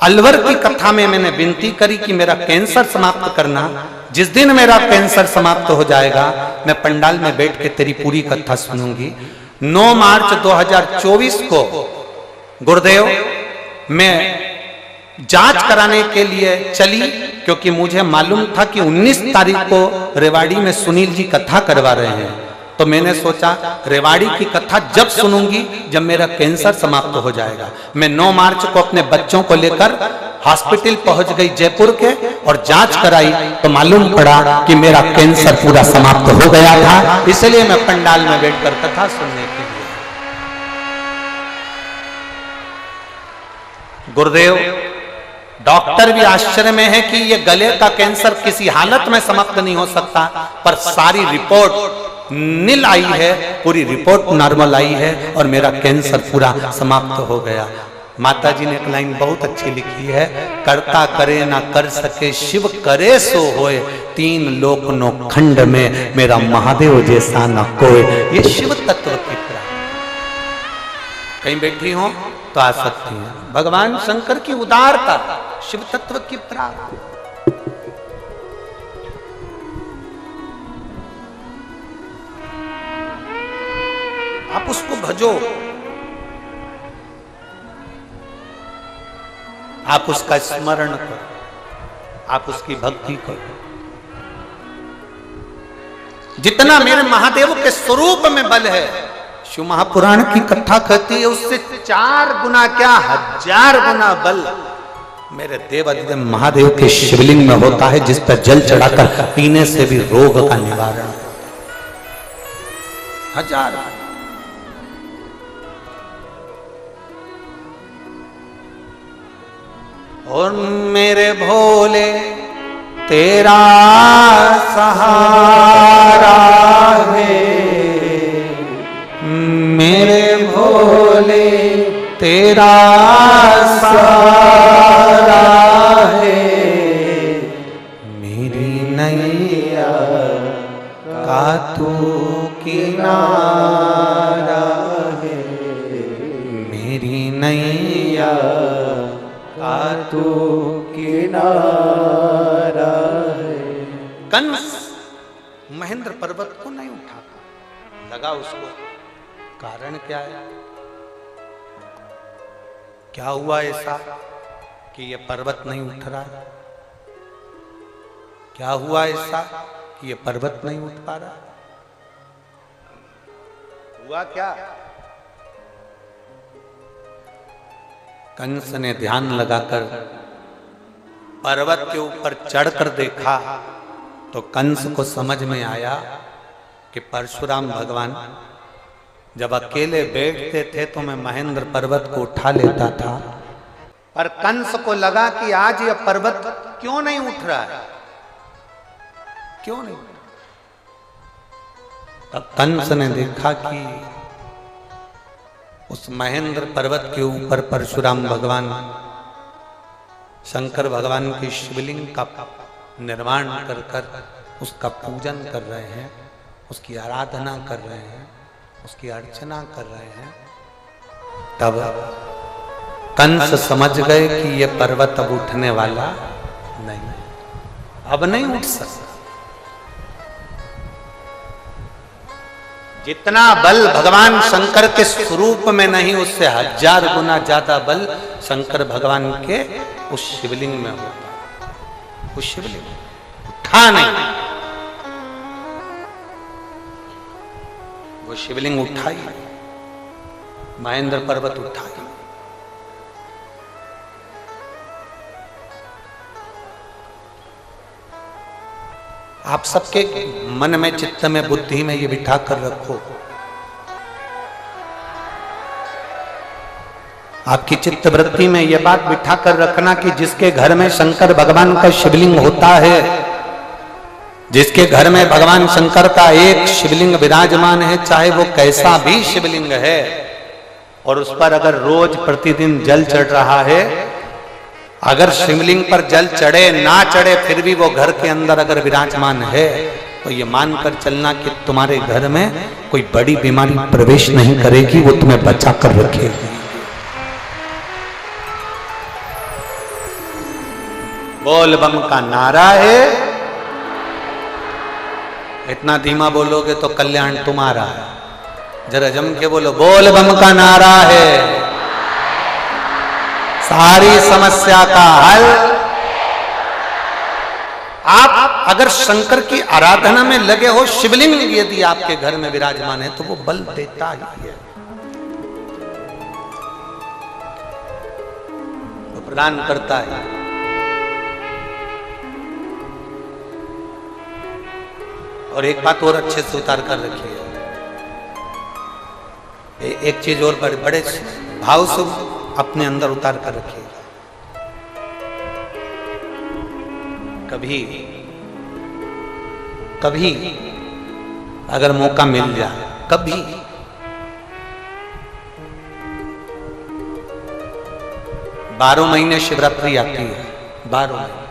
अलवर की कथा में मैंने विनती करी कि मेरा कैंसर समाप्त करना। जिस दिन मेरा कैंसर समाप्त हो जाएगा मैं पंडाल में बैठ के तेरी पूरी कथा सुनूंगी। 9 मार्च 2024 को गुरुदेव मैं जांच कराने के लिए चली, क्योंकि मुझे मालूम था कि 19 तारीख को रेवाड़ी में सुनील जी कथा करवा रहे हैं। तो मैंने सोचा रेवाड़ी की कथा जब सुनूंगी जब मेरा कैंसर समाप्त हो जाएगा। मैं 9 मार्च को अपने बच्चों को लेकर हॉस्पिटल पहुंच गई जयपुर के और जांच कराई तो मालूम पड़ा कि मेरा कैंसर पूरा समाप्त हो गया था। इसलिए मैं पंडाल में बैठकर कथा सुनने के लिए। गुरुदेव डॉक्टर भी आश्चर्य में है कि ये गले का कैंसर किसी हालत में समाप्त नहीं हो सकता, पर सारी रिपोर्ट नील आई है, पूरी रिपोर्ट नॉर्मल आई है और मेरा कैंसर पूरा समाप्त हो गया। माता जी ने एक लाइन बहुत अच्छी लिखी है, करता करे ना कर सके शिव करे सो होए, 3 लोक नो खंड में मेरा महादेव जैसा न कोई। ये शिव तत्व की प्राप्ति। कहीं बैठी हो तो आ सकती है, भगवान शंकर की उदारता, शिव तत्व की प्राप्ति। आप उसको भजो, आप उसका स्मरण करो, आप उसकी भक्ति करो। जितना मेरे महादेव के स्वरूप में बल है, शिव महापुराण की कथा कहती है उससे 4 गुना क्या 1000 गुना बल मेरे देवाधिदेव महादेव के शिवलिंग में होता है, जिस पर जल चढ़ाकर पीने से भी रोग का निवारण। 1000 और मेरे भोले तेरा सहारा है, मेरे भोले तेरा सहारा है, मेरी नैया का तू किनारा है, मेरी नैया तू किनारा है। कंस महेंद्र पर्वत को नहीं उठाता, लगा उसको। कारण क्या है, क्या हुआ ऐसा कि ये पर्वत नहीं उठ रहा है? क्या हुआ ऐसा कि ये पर्वत नहीं उठ पा रहा? हुआ क्या? कंस ने ध्यान लगाकर पर्वत के ऊपर चढ़कर देखा तो कंस को समझ में आया कि परशुराम भगवान जब अकेले बैठते थे तो मैं महेंद्र पर्वत को उठा लेता था, पर कंस को लगा कि आज यह पर्वत क्यों नहीं उठ रहा है, क्यों नहीं? तब कंस ने देखा कि उस महेंद्र पर्वत के ऊपर परशुराम भगवान शंकर भगवान की शिवलिंग का निर्माण कर कर उसका पूजन कर रहे हैं, उसकी आराधना कर रहे हैं, उसकी अर्चना कर रहे हैं। तब कंस समझ गए कि यह पर्वत अब उठने वाला नहीं, अब नहीं उठ सकता। जितना बल भगवान शंकर के स्वरूप में नहीं, उससे 1000 गुना ज्यादा बल शंकर भगवान के उस शिवलिंग में होता। उस शिवलिंग उठा नहीं, वो शिवलिंग उठा ही, महेंद्र पर्वत उठा ही। आप सबके मन में, चित्त में, बुद्धि में ये बिठा कर रखो। आपकी चित्त वृत्ति में ये बात बिठा कर रखना कि जिसके घर में शंकर भगवान का शिवलिंग होता है, जिसके घर में भगवान शंकर का एक शिवलिंग विराजमान है, चाहे वो कैसा भी शिवलिंग है, और उस पर अगर रोज प्रतिदिन जल चढ़ रहा है, अगर शिवलिंग पर जल चढ़े ना चढ़े फिर भी वो घर के अंदर अगर विराजमान है, तो ये मानकर चलना कि तुम्हारे घर में कोई बड़ी बीमारी प्रवेश नहीं करेगी, वो तुम्हें बचा कर रखेगी। बोल बम का नारा है, इतना धीमा बोलोगे तो कल्याण तुम्हारा है। जरा जम के बोलो, बोल बम का नारा है, सारी समस्या का हल। आप अगर शंकर की आराधना में लगे हो, शिवलिंग यदि आपके घर में विराजमान है, तो वो बल देता ही है, वो प्रदान करता है। और एक बात और अच्छे से उतार कर रखिए, एक चीज और बड़े भाव से अपने अंदर उतार कर रखिएगा। कभी कभी अगर मौका मिल जाए, कभी 12 महीने शिवरात्रि आती है, 12 महीने।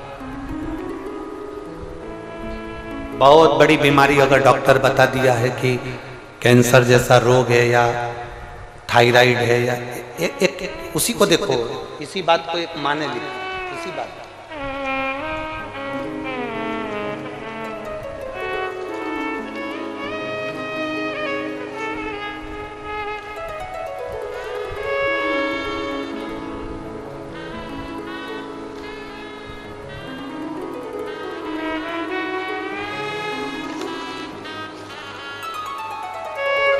बहुत बड़ी बीमारी अगर डॉक्टर बता दिया है कि कैंसर जैसा रोग है या थायराइड है या एक उसी को देखो, इसी बात को एक माने लिखो, इसी बात।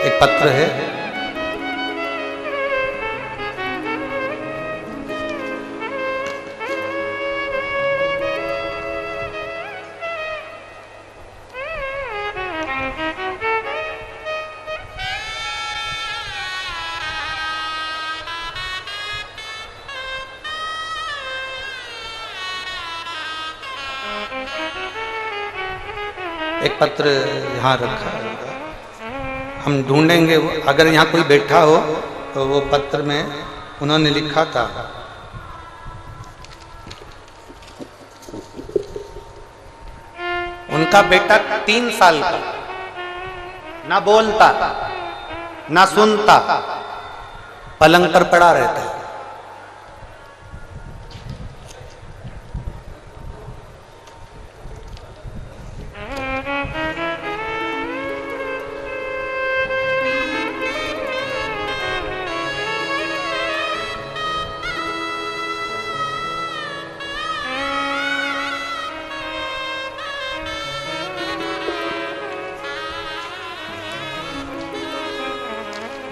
एक पत्र है, एक पत्र यहाँ रखा है, हम ढूंढेंगे। अगर यहाँ कोई बैठा हो तो वो पत्र में उन्होंने लिखा था, उनका बेटा 3 साल का, ना बोलता ना सुनता, पलंग पर पड़ा रहता है।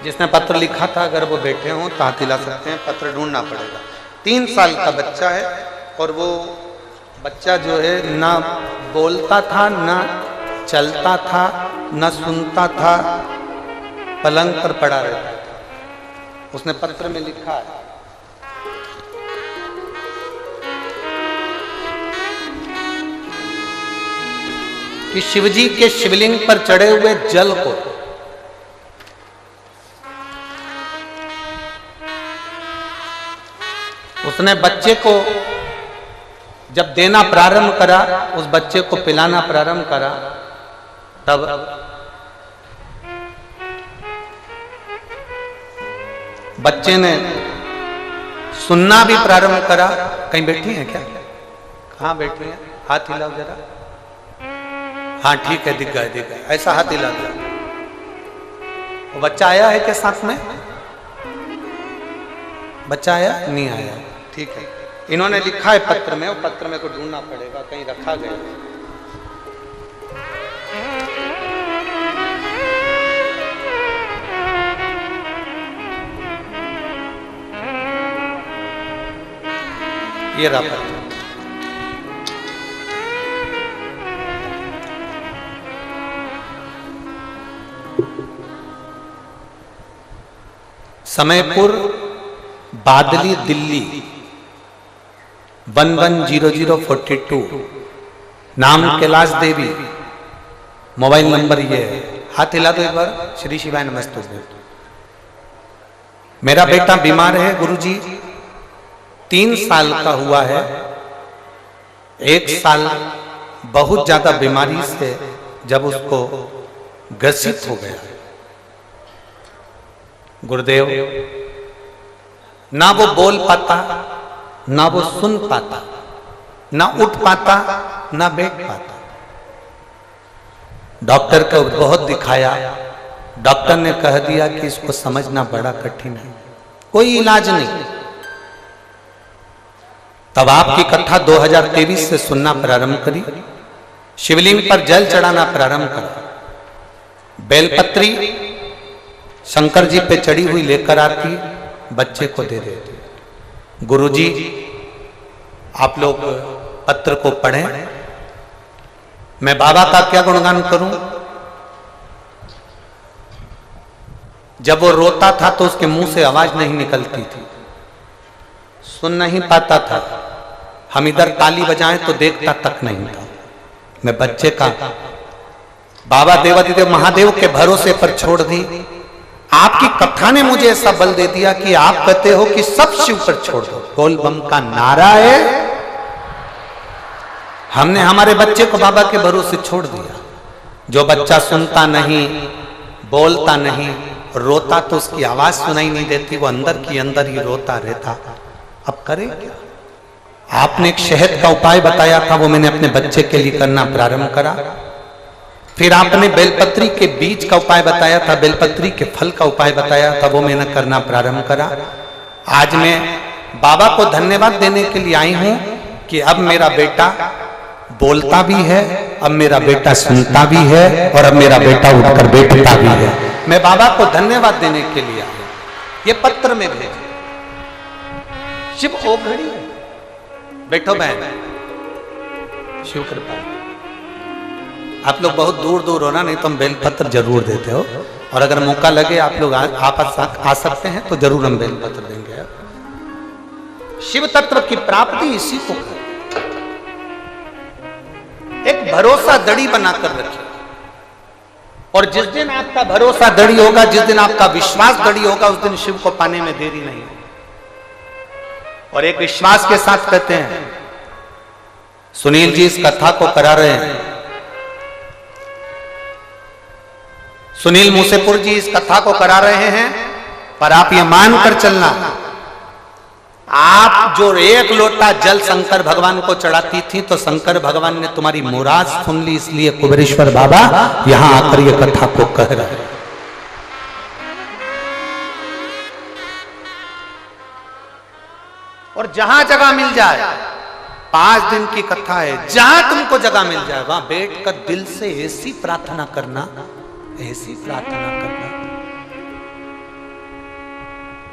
जिसने पत्र लिखा था, अगर वो बैठे हों तो हाथ हिला सकते हैं, पत्र ढूंढना पड़ेगा। 3 साल का बच्चा है और वो बच्चा जो है ना बोलता था, ना चलता था, ना सुनता था, पलंग पर पड़ा रहता था। उसने पत्र में लिखा है, कि शिवजी के शिवलिंग पर चढ़े हुए जल को उसने बच्चे को जब देना प्रारंभ करा, उस बच्चे को पिलाना प्रारंभ करा, तब बच्चे ने सुनना भी प्रारंभ करा। कहीं बैठी हैं क्या? कहाँ बैठी हैं? हाथ हिलाओ जरा। हाँ ठीक है, दिख गए, ऐसा हाथ हिला दिया। बच्चा आया है क्या साथ में? बच्चा आया नहीं आया? ठीक है, इन्होंने लिखा है पत्र में, वो पत्र में को ढूंढना पड़ेगा, कहीं रखा गया। ये रहा पत्र। समयपुर, बादली, दिल्ली 110042। नाम कैलाश देवी, मोबाइल नंबर ये है। हाथ हिला दो एक बार। श्री शिवाय नमस्तुभ्यं। मेरा बेटा बीमार है गुरुजी, 3 साल का हुआ है। 1 साल बहुत ज्यादा बीमारी से जब उसको ग्रसित हो गया गुरुदेव, ना वो बोल पाता, ना वो सुन पाता, ना उठ पाता, ना बैठ पाता। डॉक्टर को बहुत दिखाया, डॉक्टर ने कह दिया कि इसको समझना बड़ा कठिन है, कोई इलाज नहीं। तब आपकी कथा 2023 से सुनना प्रारंभ करी, शिवलिंग पर जल चढ़ाना प्रारंभ करा, बेलपत्री शंकर जी पे चढ़ी हुई लेकर आती, बच्चे को दे देते। गुरुजी आप लोग पत्र को पढ़ें, मैं बाबा का क्या गुणगान करूं। जब वो रोता था तो उसके मुंह से आवाज नहीं निकलती थी, सुन नहीं पाता था। हम इधर ताली बजाएं तो देखता तक नहीं था। मैं बच्चे का बाबा देवादिदेव महादेव के भरोसे पर छोड़ दी। आपकी कथा ने मुझे ऐसा बल दे दिया कि आप कहते हो कि सब शिव पर छोड़ दो, बोल बम का नारा है। हमने हमारे बच्चे को बाबा के भरोसे छोड़ दिया। जो बच्चा सुनता नहीं, बोलता नहीं, रोता तो उसकी आवाज सुनाई नहीं देती, वो अंदर की अंदर ही रोता रहता। अब करे क्या? आपने एक शहद का उपाय बताया था, वो मैंने अपने बच्चे के लिए करना प्रारंभ करा। फिर आपने बेलपत्री के बीज का उपाय बताया था, बेलपत्री के फल का उपाय बताया था, वो मैंने करना प्रारंभ करा। आज मैं बाबा को धन्यवाद देने के लिए आई हूं कि अब मेरा बेटा बोलता भी है, अब मेरा बेटा सुनता भी है, और अब मेरा बेटा उठकर बैठता भी है। मैं बाबा को धन्यवाद देने के लिए आया। ये पत्र में भेजे। शिव ओघड़ी बैठो बहन, शिव कृपा। आप लोग बहुत दूर दूर हो ना, नहीं तो हम बेलपत्र जरूर देते हो, और अगर मौका लगे आप लोग आपस आ सकते हैं तो जरूर हम बेलपत्र देंगे। शिव तत्व की प्राप्ति इसी को एक भरोसा दड़ी बनाकर रखिए, और जिस दिन आपका भरोसा दड़ी होगा, जिस दिन आपका विश्वास दड़ी होगा, उस दिन शिव को पाने में देरी नहीं है। और एक विश्वास के साथ कहते हैं, सुनील जी इस कथा को करा रहे हैं, सुनील मूसेपुर जी इस कथा को करा रहे हैं, पर आप ये मानकर चलना, आप जो 1 लोटा जल शंकर भगवान को चढ़ाती थी तो शंकर भगवान ने तुम्हारी मुराद सुन ली, इसलिए कुबेरेश्वर बाबा यहां आकर ये कथा को कह रहे हैं। और जहां जगह मिल जाए, 5 दिन की कथा है, जहां तुमको जगह मिल जाए वहां बैठकर दिल से ऐसी प्रार्थना करना, ऐसी प्रार्थना करना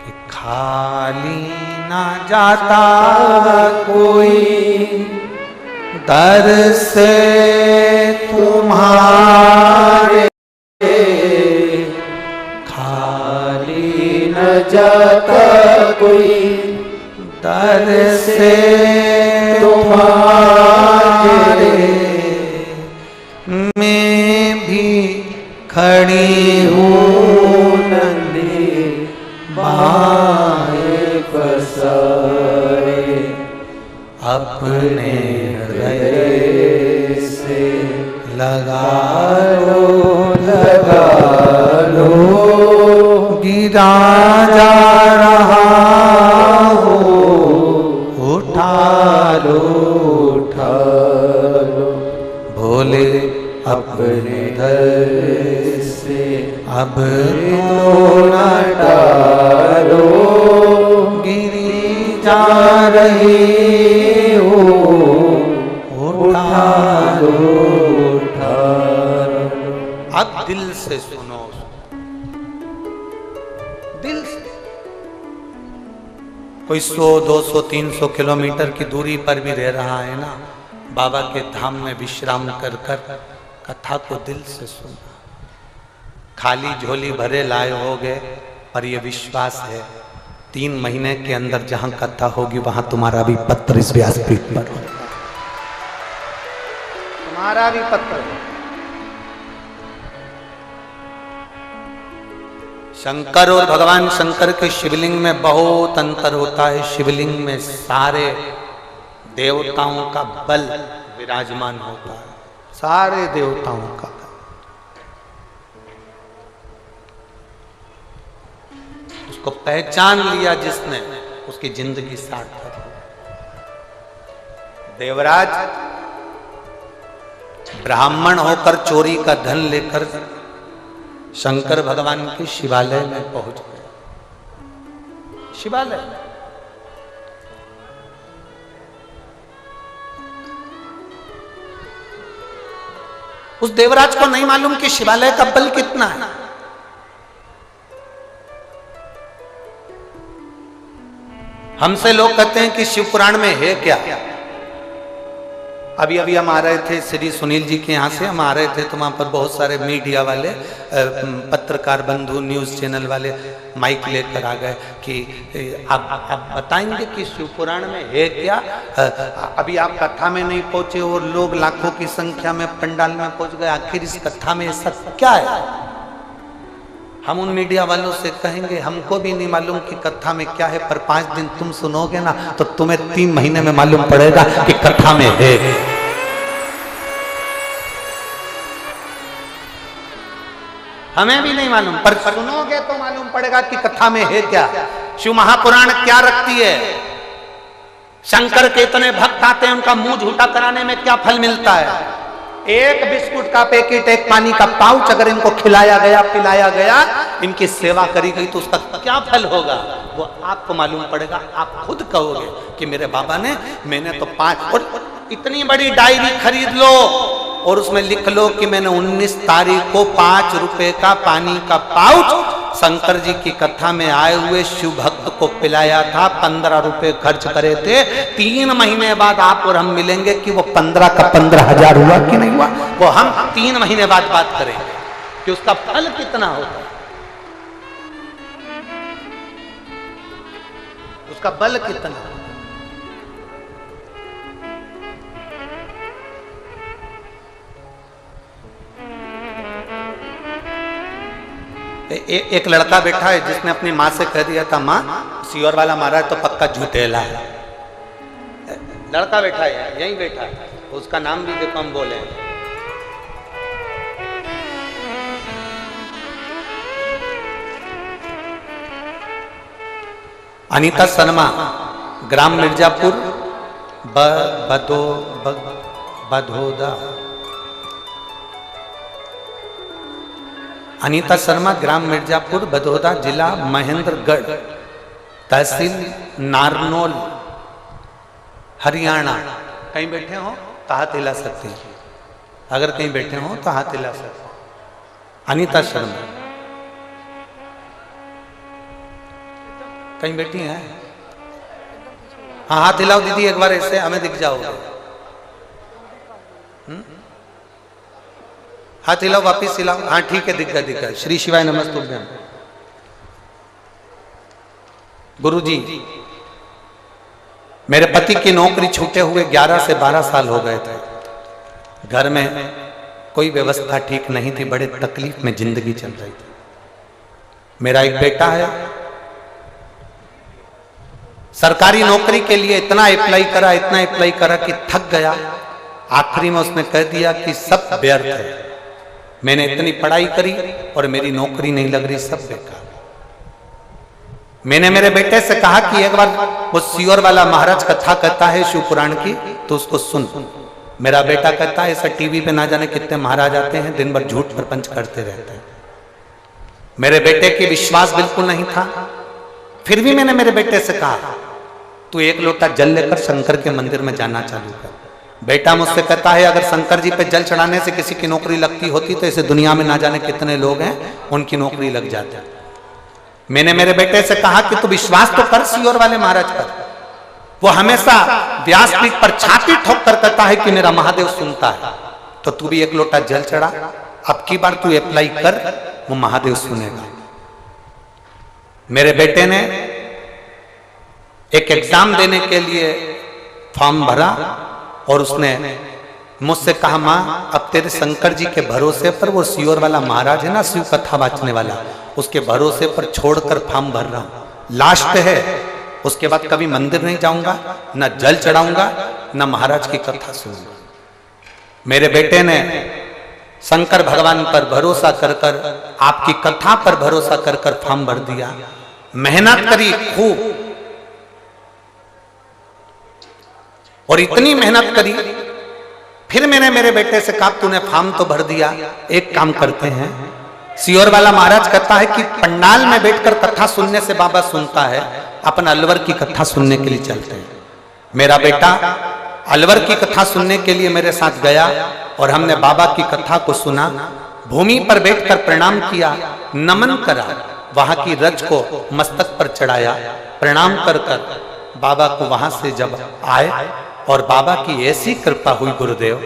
कि खाली ना जाता कोई दर से तुम्हारे, खाली न जाता कोई दर से तुम्हारे, मैं भी खड़ी हूँ नंदी बाएं पसारे, अपने हृदय से लगा लो, गिरा जा रहा हो, उठा लो भोले अपने दर से अब तो न टालो गिरी जा रही हो, उठा लो उठा लो। अब दिल से सुनो, दिल से। कोई 100, 200, 300 किलोमीटर की दूरी पर भी रह रहा है ना, बाबा के धाम में विश्राम कर कर कथा को दिल से सुना। खाली झोली भरे लाए होगे, पर यह विश्वास है 3 महीने के अंदर जहां कथा होगी वहां तुम्हारा भी पत्र इस व्यासपीठ पर हो, तुम्हारा भी पत्र। शंकर और भगवान शंकर के शिवलिंग में बहुत अंतर होता है। शिवलिंग में सारे देवताओं का बल विराजमान होता है, सारे देवताओं का। उसको पहचान लिया जिसने, उसकी जिंदगी सार्थक हो। देवराज ब्राह्मण होकर चोरी का धन लेकर शंकर भगवान के शिवालय में पहुंच गए। शिवालय उस देवराज को नहीं मालूम कि शिवालय का बल कितना है। हमसे लोग कहते हैं कि शिव पुराण में है क्या। अभी अभी हम आ रहे थे श्री सुनील जी के यहाँ से, हम आ रहे थे तो वहाँ पर बहुत सारे मीडिया वाले, पत्रकार बंधु, न्यूज़ चैनल वाले माइक लेकर आ गए कि आप बताएंगे कि शिव पुराण में है क्या। अभी आप कथा में नहीं पहुंचे और लोग लाखों की संख्या में पंडाल में पहुंच गए, आखिर इस कथा में ऐसा क्या है। हम उन मीडिया वालों से कहेंगे हमको भी नहीं मालूम कि कथा में क्या है, पर 5 दिन तुम सुनोगे ना तो तुम्हें 3 महीने में मालूम पड़ेगा कि कथा में है। हमें भी नहीं मालूम, पर सुनोगे तो मालूम पड़ेगा कि कथा में है क्या। शिव महापुराण क्या रखती है। शंकर के इतने भक्त आते हैं, उनका मुंह झूठा कराने में क्या फल मिलता है। एक बिस्कुट का पैकेट, एक पानी का पाउच अगर इनको खिलाया गया, पिलाया गया, इनकी सेवा करी गई तो उसका क्या फल होगा वो आपको मालूम पड़ेगा। आप खुद कहोगे कि मेरे बाबा ने, मैंने तो 5, और इतनी बड़ी डायरी खरीद लो और उसमें लिख लो कि मैंने 19 तारीख को 5 रुपए का पानी का पाउच शंकर जी की कथा में आए हुए शिव भक्त को पिलाया था, 15 रुपए खर्च करे थे। 3 महीने बाद आप और हम मिलेंगे कि वो 15 का 15,000 हुआ कि नहीं हुआ, वो हम 3 महीने बाद बात करेंगे कि उसका फल कितना होगा, उसका बल कितना। एक लड़का बैठा है जिसने अपनी माँ से कह दिया था, माँ सियोर वाला मारा है तो पक्का झूठेला है। लड़का बैठा है, यहीं बैठा है, उसका नाम भी देखो हम बोले। अनीता शर्मा, ग्राम मिर्जापुर, बधोदा। अनीता शर्मा, ग्राम मिर्जापुर, बधोदा, जिला महेंद्रगढ़, तहसील नारनौल, हरियाणा। कहीं बैठे हो तो हाथ हिला सकते हैं, अगर कहीं बैठे हो तो हाथ हिला सकते हैं। अनीता शर्मा कहीं बैठी हैं? हाँ, हाथ हिलाओ दीदी एक बार, ऐसे हमें दिख जाओगे। हाथ हिलाओ, वापिस हिलाओ। हाँ ठीक है, दिख गया। श्री शिवाय नमस्तुभ्यम। गुरुजी, मेरे पति की नौकरी छूटे हुए 11 से 12 साल हो गए थे। घर में कोई व्यवस्था ठीक नहीं थी, बड़े तकलीफ में जिंदगी चल रही थी। मेरा एक बेटा है, सरकारी नौकरी के लिए इतना अप्लाई करा कि थक गया। आखिरी में उसने कह दिया कि सब व्यर्थ है, मैंने इतनी पढ़ाई करी और मेरी नौकरी नहीं लग रही, सब बेकार। मैंने मेरे बेटे से कहा कि एक बार वो सियोर वाला महाराज कथा कहता है शिव पुराण की, तो उसको सुन। मेरा बेटा कहता है ऐसा टीवी पे ना जाने कितने महाराज आते हैं, दिन भर झूठ प्रपंच करते रहते हैं। मेरे बेटे की विश्वास बिल्कुल नहीं था, फिर भी मैंने मेरे बेटे से कहा तू एक लोटा जल लेकर शंकर के मंदिर में जाना चालू कर। बेटा मुझसे कहता है अगर शंकर जी पे जल चढ़ाने से किसी की नौकरी लगती होती तो इसे दुनिया में ना जाने कितने लोग हैं उनकी नौकरी लग जाती। मैंने मेरे बेटे से कहा कि तू विश्वास तो कर सीहोर वाले महाराज पर, वो हमेशा व्यासपीठ पर छाती ठोक कर कहता है कि मेरा महादेव सुनता है, तो तू भी एक लोटा जल चढ़ा, अब की बार तू अप्लाई कर, वो महादेव सुनेगा। मेरे बेटे ने एक एग्जाम देने के लिए फॉर्म भरा और उसने मुझसे कहा मां अब तेरे शंकर जी के भरोसे पर, वो सीहोर वाला महाराज है ना शिव कथा वाचने वाला, उसके भरोसे पर छोड़कर फॉर्म भर रहा हूं, लास्ट है, उसके बाद कभी मंदिर नहीं जाऊंगा, ना जल चढ़ाऊंगा, ना महाराज की कथा सुनूंगा। मेरे बेटे ने शंकर भगवान पर भरोसा कर कर, आपकी कथा पर भरोसा कर कर फॉर्म भर दिया, मेहनत करी खूब, और इतनी मेहनत करी, फिर मैंने मेरे बेटे से कहा तूने फॉर्म तो भर दिया, एक काम करते हैं, सीहोर वाला महाराज कहता है कि पंडाल में बैठकर कथा सुनने से बाबा सुनता है, अपन अलवर की कथा सुनने के लिए चलते हैं। मेरा बेटा अलवर की कथा सुनने के लिए मेरे साथ गया और हमने बाबा की कथा को सुना, भूमि पर बैठकर प्रणाम किया, नमन करा, वहां की रज को मस्तक पर चढ़ाया, प्रणाम कर कर बाबा को वहां से जब आए और बाबा की ऐसी कृपा हुई गुरुदेव,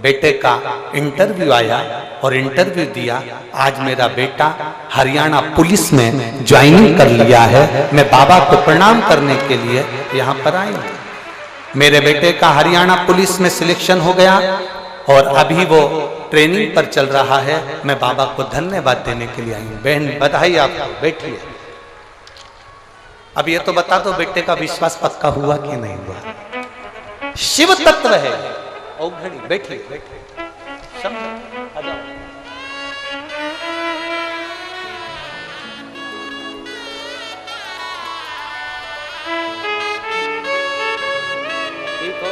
बेटे का इंटरव्यू आया और इंटरव्यू दिया, आज मेरा बेटा हरियाणा पुलिस में ज्वाइनिंग कर लिया है। मैं बाबा को प्रणाम करने के लिए यहाँ पर आई हूँ। मेरे बेटे का हरियाणा पुलिस में सिलेक्शन हो गया और अभी वो ट्रेनिंग पर चल रहा है। मैं बाबा को धन्यवाद देने के लिए आई हूँ। बहन बधाई आपको, बैठिए। अब ये तो बता दो बेटे का विश्वास पक्का हुआ कि नहीं हुआ? शिव तत्व है। ओ घड़ी बैठिए, बैठिए, समझो, आ जाओ। ठीक हो?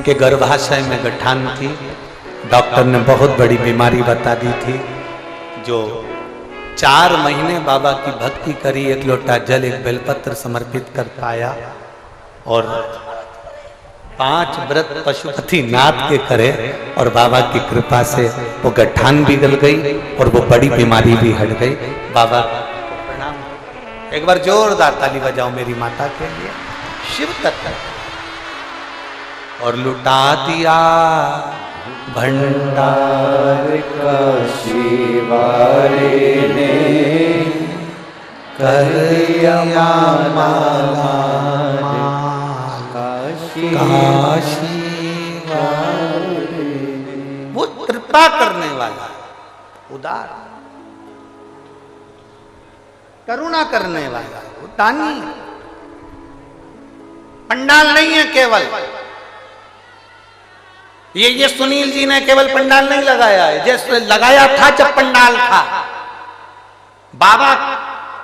के गर्भाशय में गठान थी। डॉक्टर ने बहुत बड़ी बीमारी बता दी थी। जो 4 महीने बाबा की भक्ति करी, एक लोटा जल, एक बेलपत्र समर्पित कर पाया और 5 व्रत पशुपति नाथ के करे और बाबा की कृपा से वो गठान भी गल गई और वो बड़ी बीमारी भी हट गई। बाबा को प्रणाम। एक बार जोरदार ताली बजाओ मेरी माता के लिए। शिव तत्व और लुटा दिया भंडार का शिवारे ने, कर दिया माला काशी वाले। वो कृपा करने वाला, उदार, करुणा करने वाला, वो दानी। पंडाल नहीं है केवल, ये सुनील जी ने केवल पंडाल नहीं लगाया है, जैसे लगाया था जब पंडाल था। बाबा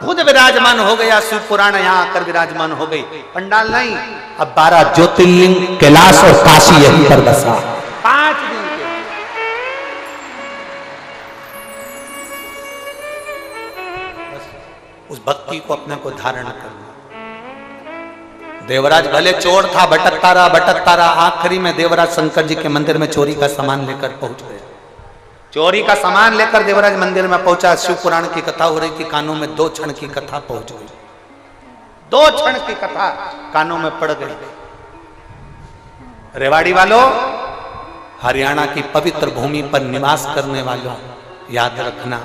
खुद विराजमान हो गया, शिव पुराण यहाँ आकर विराजमान हो गई, पंडाल नहीं। अब 12 ज्योतिर्लिंग, कैलाश और काशी यहीं पर बसा। 5 दिन के उस भक्ति को अपने को धारण करना। देवराज भले चोर था, भटकता रहा, आखिरी में देवराज शंकर जी के मंदिर में चोरी का सामान लेकर पहुंच गया। चोरी का सामान लेकर देवराज मंदिर में पहुंचा। शिव पुराण की कथा हो रही थी, कानों में 2 क्षण की कथा पहुंच गई। 2 क्षण की कथा कानों में पड़ गई। रेवाड़ी वालों, हरियाणा की पवित्र भूमि पर निवास करने वालों, याद रखना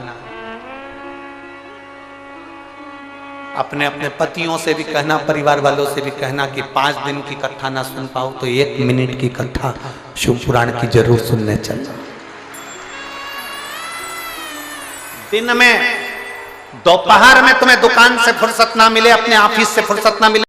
अपने अपने पतियों से भी कहना, परिवार वालों से भी कहना कि 5 दिन की कथा ना सुन पाओ तो 1 मिनट की कथा शिव पुराण की जरूर सुनने चलना। दिन में दोपहर में तुम्हें दुकान से फुर्सत ना मिले, अपने ऑफिस से फुर्सत ना मिले,